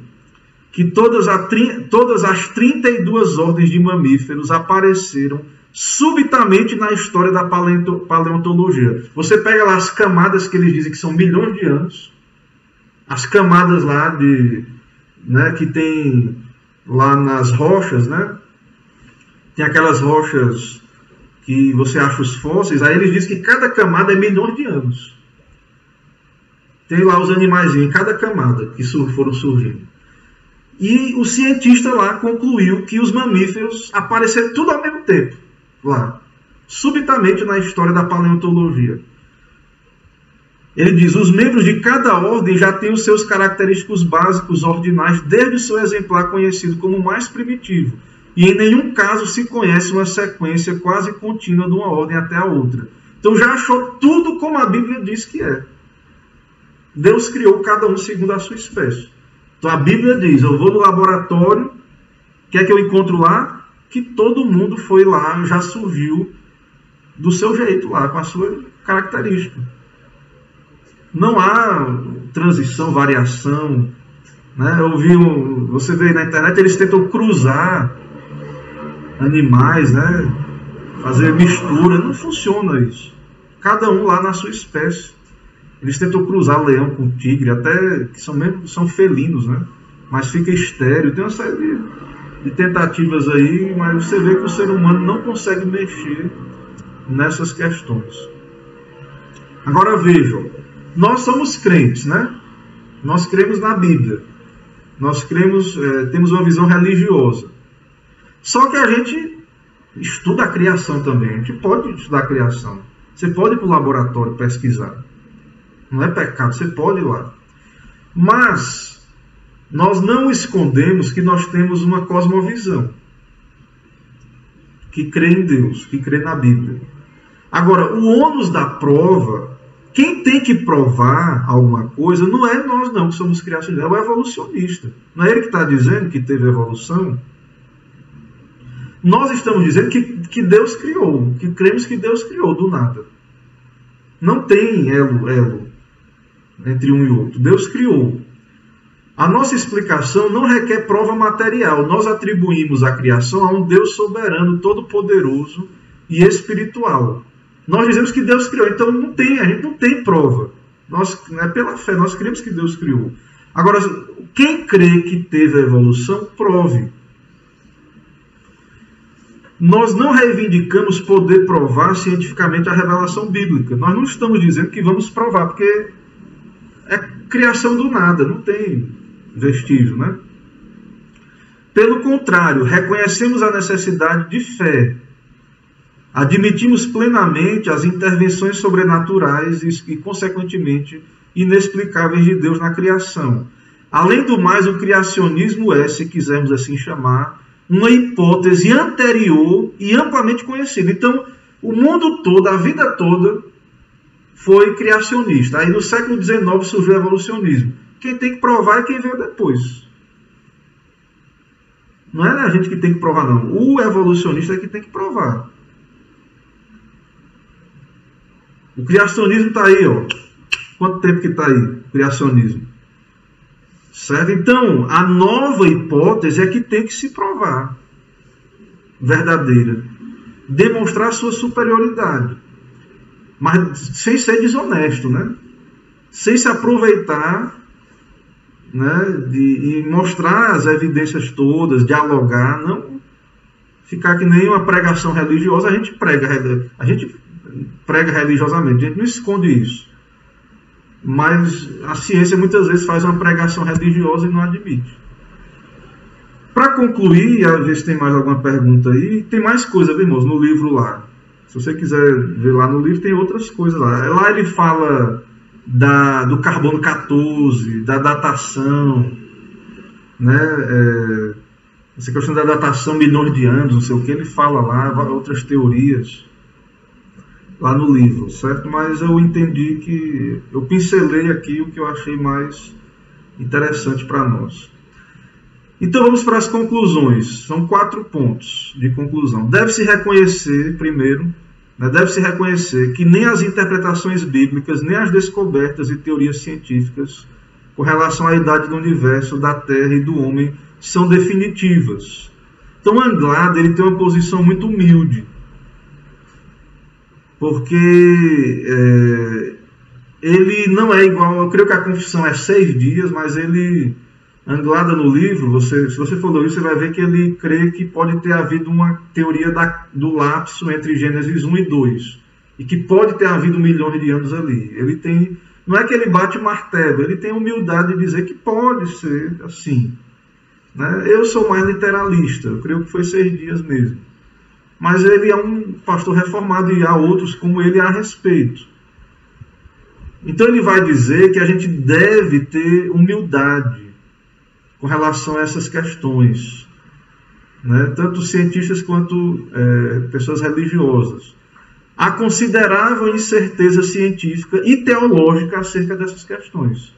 que todas as 32 ordens de mamíferos apareceram subitamente na história da paleontologia. Você pega lá as camadas que eles dizem que são milhões de anos, as camadas lá que tem lá nas rochas, né? Tem aquelas rochas que você acha os fósseis, aí eles dizem que cada camada é milhões de anos. Tem lá os animaizinhos em cada camada que foram surgindo. E o cientista lá concluiu que os mamíferos apareceram tudo ao mesmo tempo, lá, subitamente na história da paleontologia. Ele diz, os membros de cada ordem já têm os seus característicos básicos ordinais desde o seu exemplar conhecido como o mais primitivo. E em nenhum caso se conhece uma sequência quase contínua de uma ordem até a outra. Então já achou tudo como a Bíblia diz que é. Deus criou cada um segundo a sua espécie. Então a Bíblia diz, eu vou no laboratório, o que é que eu encontro lá? Que todo mundo foi lá, já surgiu do seu jeito lá, com a sua característica. Não há transição, variação. Né? Você vê na internet, eles tentam cruzar animais, né? Fazer mistura, não funciona isso. Cada um lá na sua espécie. Eles tentam cruzar leão com tigre, até que são felinos, né? Mas fica estéril. Tem uma série de tentativas aí, mas você vê que o ser humano não consegue mexer nessas questões. Agora vejam, nós somos crentes, né? Nós cremos na Bíblia. Nós temos uma visão religiosa. Só que a gente estuda a criação também. A gente pode estudar a criação. Você pode ir para o laboratório pesquisar. Não é pecado, você pode ir lá. Mas nós não escondemos que nós temos uma cosmovisão que crê em Deus, que crê na Bíblia. Agora, o ônus da prova, quem tem que provar alguma coisa, não é nós não, que somos criacionistas, é o evolucionista. Não é ele que está dizendo que teve evolução? Nós estamos dizendo que Deus criou, que cremos que Deus criou do nada. Não tem elo entre um e outro. Deus criou. A nossa explicação não requer prova material. Nós atribuímos a criação a um Deus soberano, todo-poderoso e espiritual. Nós dizemos que Deus criou, então a gente não tem prova. É pela fé, nós cremos que Deus criou. Agora, quem crê que teve a evolução, prove. Nós não reivindicamos poder provar cientificamente a revelação bíblica. Nós não estamos dizendo que vamos provar, porque é criação do nada, não tem vestígio, né? Pelo contrário, reconhecemos a necessidade de fé. Admitimos plenamente as intervenções sobrenaturais e, consequentemente, inexplicáveis de Deus na criação. Além do mais, o criacionismo é, se quisermos assim chamar, uma hipótese anterior e amplamente conhecida. Então, o mundo todo, a vida toda, foi criacionista. Aí, no século XIX, surgiu o evolucionismo. Quem tem que provar é quem veio depois. Não é a gente que tem que provar, não. O evolucionista é que tem que provar. O criacionismo está aí, ó. Quanto tempo que está aí, o criacionismo? Certo? Então, a nova hipótese é que tem que se provar. Verdadeira. Demonstrar sua superioridade. Mas sem ser desonesto, né? Sem se aproveitar, né, e mostrar as evidências todas, dialogar, não ficar que nem uma pregação religiosa. A gente prega religiosamente, a gente não esconde isso. Mas a ciência muitas vezes faz uma pregação religiosa e não admite. Para concluir, a ver se tem mais alguma pergunta aí, tem mais coisa, viu, irmãos, no livro lá. Se você quiser ver lá no livro, tem outras coisas lá. Lá ele fala do carbono 14, da datação, né? Essa questão da datação milhões de anos, não sei o que, ele fala lá, outras teorias lá no livro, certo? Mas eu entendi que eu pincelei aqui o que eu achei mais interessante para nós. Então vamos para as conclusões. São 4 pontos de conclusão. Deve-se reconhecer, primeiro, deve-se reconhecer que nem as interpretações bíblicas, nem as descobertas e teorias científicas com relação à idade do universo, da Terra e do homem são definitivas. Então Anglada ele tem uma posição muito humilde, porque ele não é igual, eu creio que a confissão é 6 dias, mas Anglada no livro, se você for ler, você vai ver que ele crê que pode ter havido uma teoria do lapso entre Gênesis 1 e 2, e que pode ter havido milhões de anos ali. Não é que ele bate martelo, ele tem humildade de dizer que pode ser assim. Né? Eu sou mais literalista, eu creio que foi 6 dias mesmo. Mas ele é um pastor reformado e há outros como ele a respeito. Então ele vai dizer que a gente deve ter humildade com relação a essas questões, né? Tanto cientistas quanto pessoas religiosas. Há considerável incerteza científica e teológica acerca dessas questões.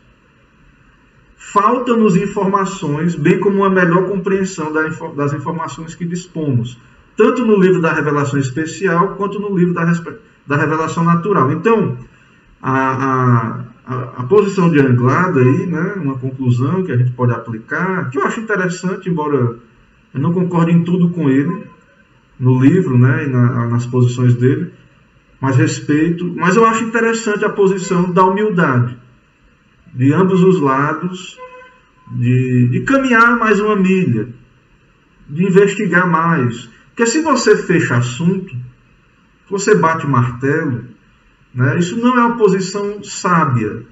Faltam-nos informações, bem como uma melhor compreensão das informações que dispomos, tanto no livro da revelação especial, quanto no livro da revelação natural. Então, a posição de Anglada aí, né, uma conclusão que a gente pode aplicar, que eu acho interessante, embora eu não concorde em tudo com ele, no livro, né, e nas posições dele, mas respeito, mas eu acho interessante a posição da humildade, de ambos os lados, de caminhar mais uma milha, de investigar mais. Porque se você fecha assunto, se você bate martelo, né, isso não é uma posição sábia,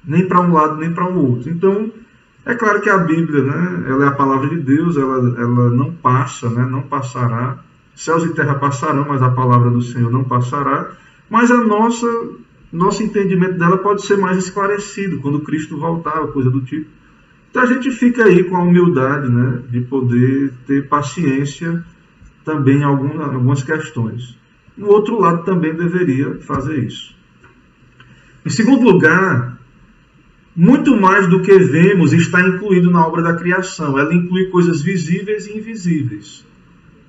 nem para um lado nem para o outro. Então, é claro que a Bíblia, né, ela é a palavra de Deus, ela não passa, né, não passará. Céus e terra passarão, mas a palavra do Senhor não passará. Mas nosso entendimento dela pode ser mais esclarecido quando Cristo voltar, coisa do tipo. Então a gente fica aí com a humildade, né, de poder ter paciência também em algumas questões. O outro lado também deveria fazer isso. Em segundo lugar, muito mais do que vemos está incluído na obra da criação. Ela inclui coisas visíveis e invisíveis.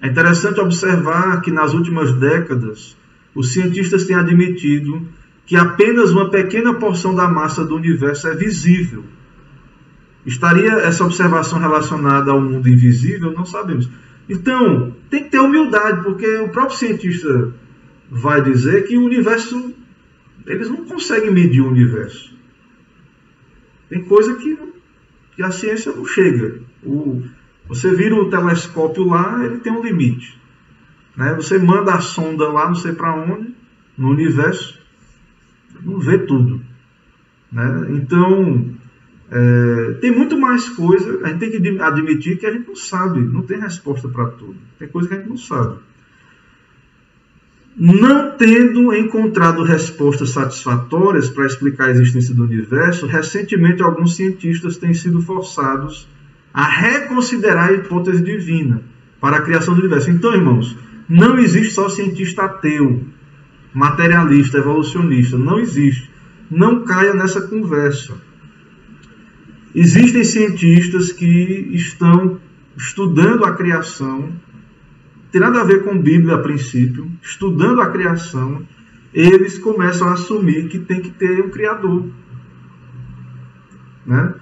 É interessante observar que nas últimas décadas, os cientistas têm admitido que apenas uma pequena porção da massa do universo é visível. Estaria essa observação relacionada ao mundo invisível? Não sabemos. Então, tem que ter humildade, porque o próprio cientista vai dizer que o universo, eles não conseguem medir o universo. Tem coisa que a ciência não chega. Você vira o telescópio lá, ele tem um limite. Né? Você manda a sonda lá, não sei para onde, no universo, não vê tudo. Né? Então, tem muito mais coisa. A gente tem que admitir que a gente não sabe, não tem resposta para tudo. Tem coisa que a gente não sabe. Não tendo encontrado respostas satisfatórias para explicar a existência do universo, recentemente alguns cientistas têm sido forçados a reconsiderar a hipótese divina para a criação do universo. Então, irmãos, não existe só cientista ateu, materialista, evolucionista. Não existe. Não caia nessa conversa. Existem cientistas que estão estudando a criação, tem nada a ver com Bíblia a princípio, estudando a criação, eles começam a assumir que tem que ter um Criador. Né?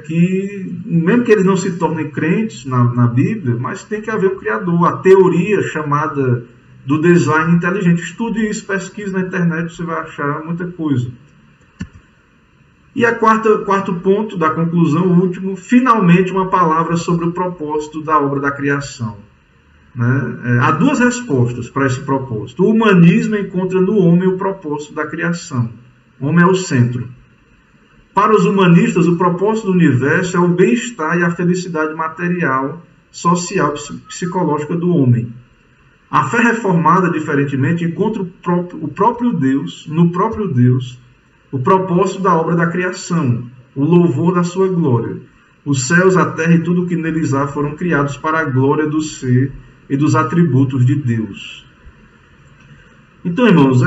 Que, mesmo que eles não se tornem crentes na Bíblia, mas tem que haver um Criador. A teoria chamada do design inteligente. Estude isso, pesquise na internet, você vai achar muita coisa. E a quarto ponto da conclusão, o último, finalmente uma palavra sobre o propósito da obra da criação. Né? Há duas respostas para esse propósito. O humanismo encontra no homem o propósito da criação. O homem é o centro. Para os humanistas, o propósito do universo é o bem-estar e a felicidade material, social e psicológica do homem. A fé reformada, diferentemente, encontra o próprio Deus, no próprio Deus, o propósito da obra da criação, o louvor da sua glória. Os céus, a terra e tudo o que neles há foram criados para a glória do ser e dos atributos de Deus. Então, irmãos,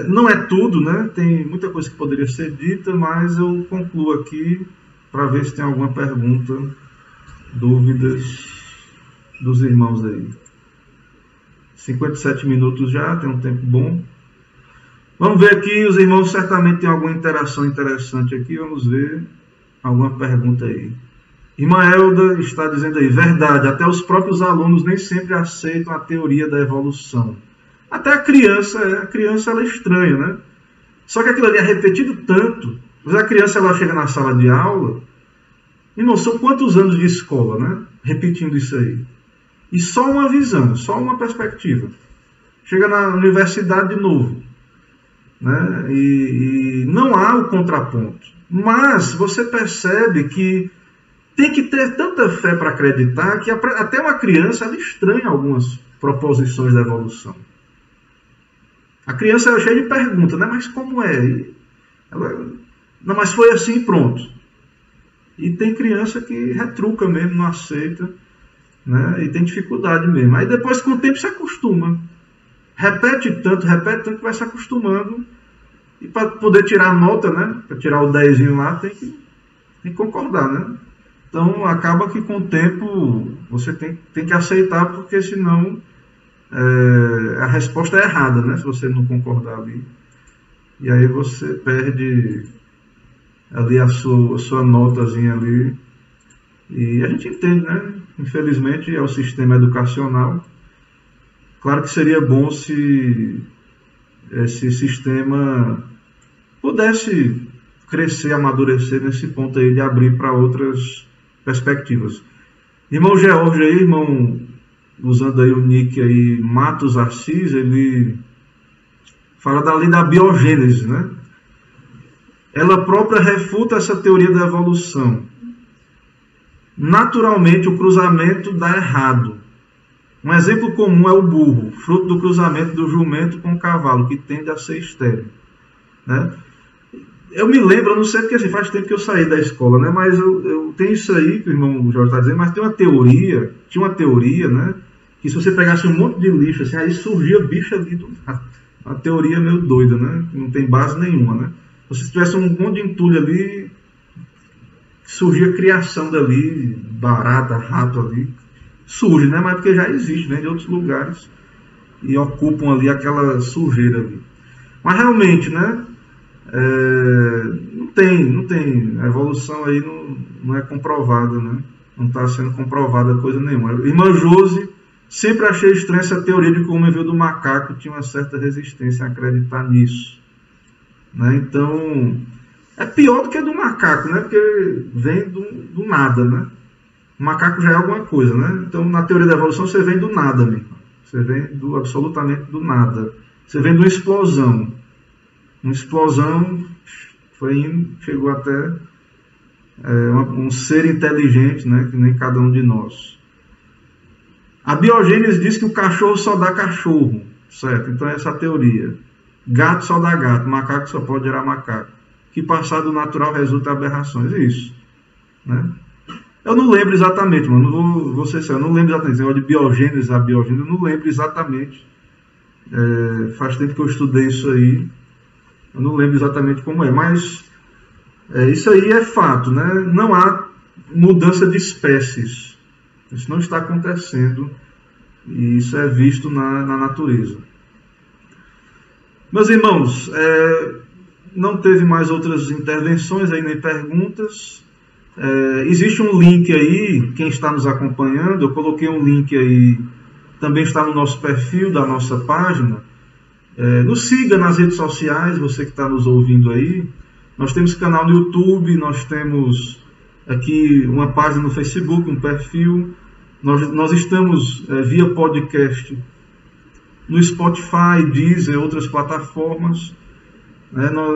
não é tudo, né? Tem muita coisa que poderia ser dita, mas eu concluo aqui para ver se tem alguma pergunta, dúvidas dos irmãos aí. 57 minutos já, tem um tempo bom. Vamos ver aqui, os irmãos certamente têm alguma interação interessante aqui, vamos ver alguma pergunta aí. Irmã Elda está dizendo aí, verdade, até os próprios alunos nem sempre aceitam a teoria da evolução. Até a criança ela é estranha, né? Só que aquilo ali é repetido tanto, mas a criança ela chega na sala de aula, irmão, são quantos anos de escola, né? Repetindo isso aí. E só uma visão, só uma perspectiva. Chega na universidade de novo. Né? E não há o contraponto. Mas você percebe que tem que ter tanta fé para acreditar que até uma criança ela estranha algumas proposições da evolução. A criança é cheia de perguntas, né? Mas como é? Não, mas foi assim, pronto. E tem criança que retruca mesmo, não aceita, né? E tem dificuldade mesmo. Aí depois, com o tempo, se acostuma. Repete tanto que vai se acostumando. E para poder tirar a nota, né? Para tirar o 10 lá, tem que concordar, né? Então, acaba que com o tempo você tem que aceitar, porque senão a resposta é errada, né? Se você não concordar ali. E aí você perde ali a sua notazinha ali. E a gente entende, né? Infelizmente, é o sistema educacional. Claro que seria bom se esse sistema pudesse crescer, amadurecer nesse ponto aí de abrir para outras perspectivas. Irmão George aí, irmão, usando aí o nick aí, Matos Assis, ele fala da lei da biogênese, né? Ela própria refuta essa teoria da evolução. Naturalmente, o cruzamento dá errado. Um exemplo comum é o burro, fruto do cruzamento do jumento com o cavalo, que tende a ser estéril. Né? Eu me lembro, eu não sei porque assim, faz tempo que eu saí da escola, né? Mas eu tenho isso aí que o irmão Jorge está dizendo, mas tinha uma teoria, né? Que se você pegasse um monte de lixo, assim, aí surgia bicho ali do nada. Uma teoria meio doida, né? Que não tem base nenhuma, né? Se tivesse um monte de entulho ali, surgia criação dali, barata, rato ali. Surge, né? Mas porque já existe, né? De outros lugares. E ocupam ali aquela sujeira ali. Mas realmente, né? Não tem. A evolução aí não é comprovada, né? Não está sendo comprovada coisa nenhuma. Irmã Josi, sempre achei estranha essa teoria de que o homem veio do macaco, tinha uma certa resistência a acreditar nisso. Né? Então, é pior do que do macaco, né? Porque vem do nada, né? O macaco já é alguma coisa, né? Então, na teoria da evolução, você vem do nada, meu irmão. Você vem absolutamente do nada. Você vem de uma explosão. Uma explosão chegou até um ser inteligente, né? Que nem cada um de nós. A biogênese diz que o cachorro só dá cachorro, certo? Então, essa é a teoria. Gato só dá gato, macaco só pode gerar macaco. Que passado natural resulta em aberrações. É isso, né? Eu não lembro exatamente, mano. Vou ser sério, eu não lembro exatamente. De biogênese a biogênese, eu não lembro exatamente. Faz tempo que eu estudei isso aí. Eu não lembro exatamente como é, mas isso aí é fato, né? Não há mudança de espécies. Isso não está acontecendo. E isso é visto na natureza. Meus irmãos, não teve mais outras intervenções aí, nem perguntas. Existe um link aí, quem está nos acompanhando, eu coloquei um link aí, também está no nosso perfil da nossa página. Nos siga nas redes sociais, você que está nos ouvindo aí. Nós temos canal no YouTube, nós temos aqui uma página no Facebook, um perfil. Nós estamos via podcast no Spotify, Deezer e outras plataformas.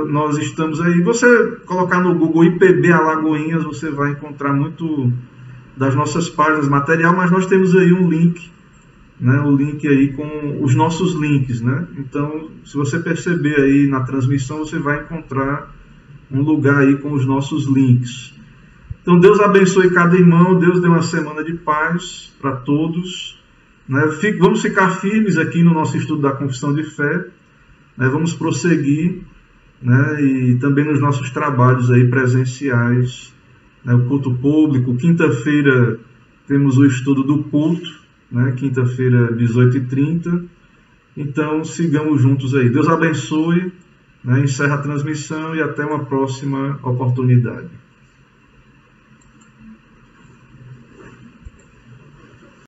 Nós estamos aí. Você colocar no Google IPB Alagoinhas, você vai encontrar muito das nossas páginas, material, mas nós temos aí um link, né? O link aí com os nossos links, né? Então, se você perceber aí na transmissão, você vai encontrar um lugar aí com os nossos links. Então, Deus abençoe cada irmão, Deus dê uma semana de paz para todos. Né? Vamos ficar firmes aqui no nosso estudo da Confissão de Fé, né? Vamos prosseguir, né? E também nos nossos trabalhos aí presenciais, né? O culto público. Quinta-feira temos o estudo do culto, né? Quinta-feira, 18h30. Então, sigamos juntos aí. Deus abençoe, né? Encerra a transmissão e até uma próxima oportunidade.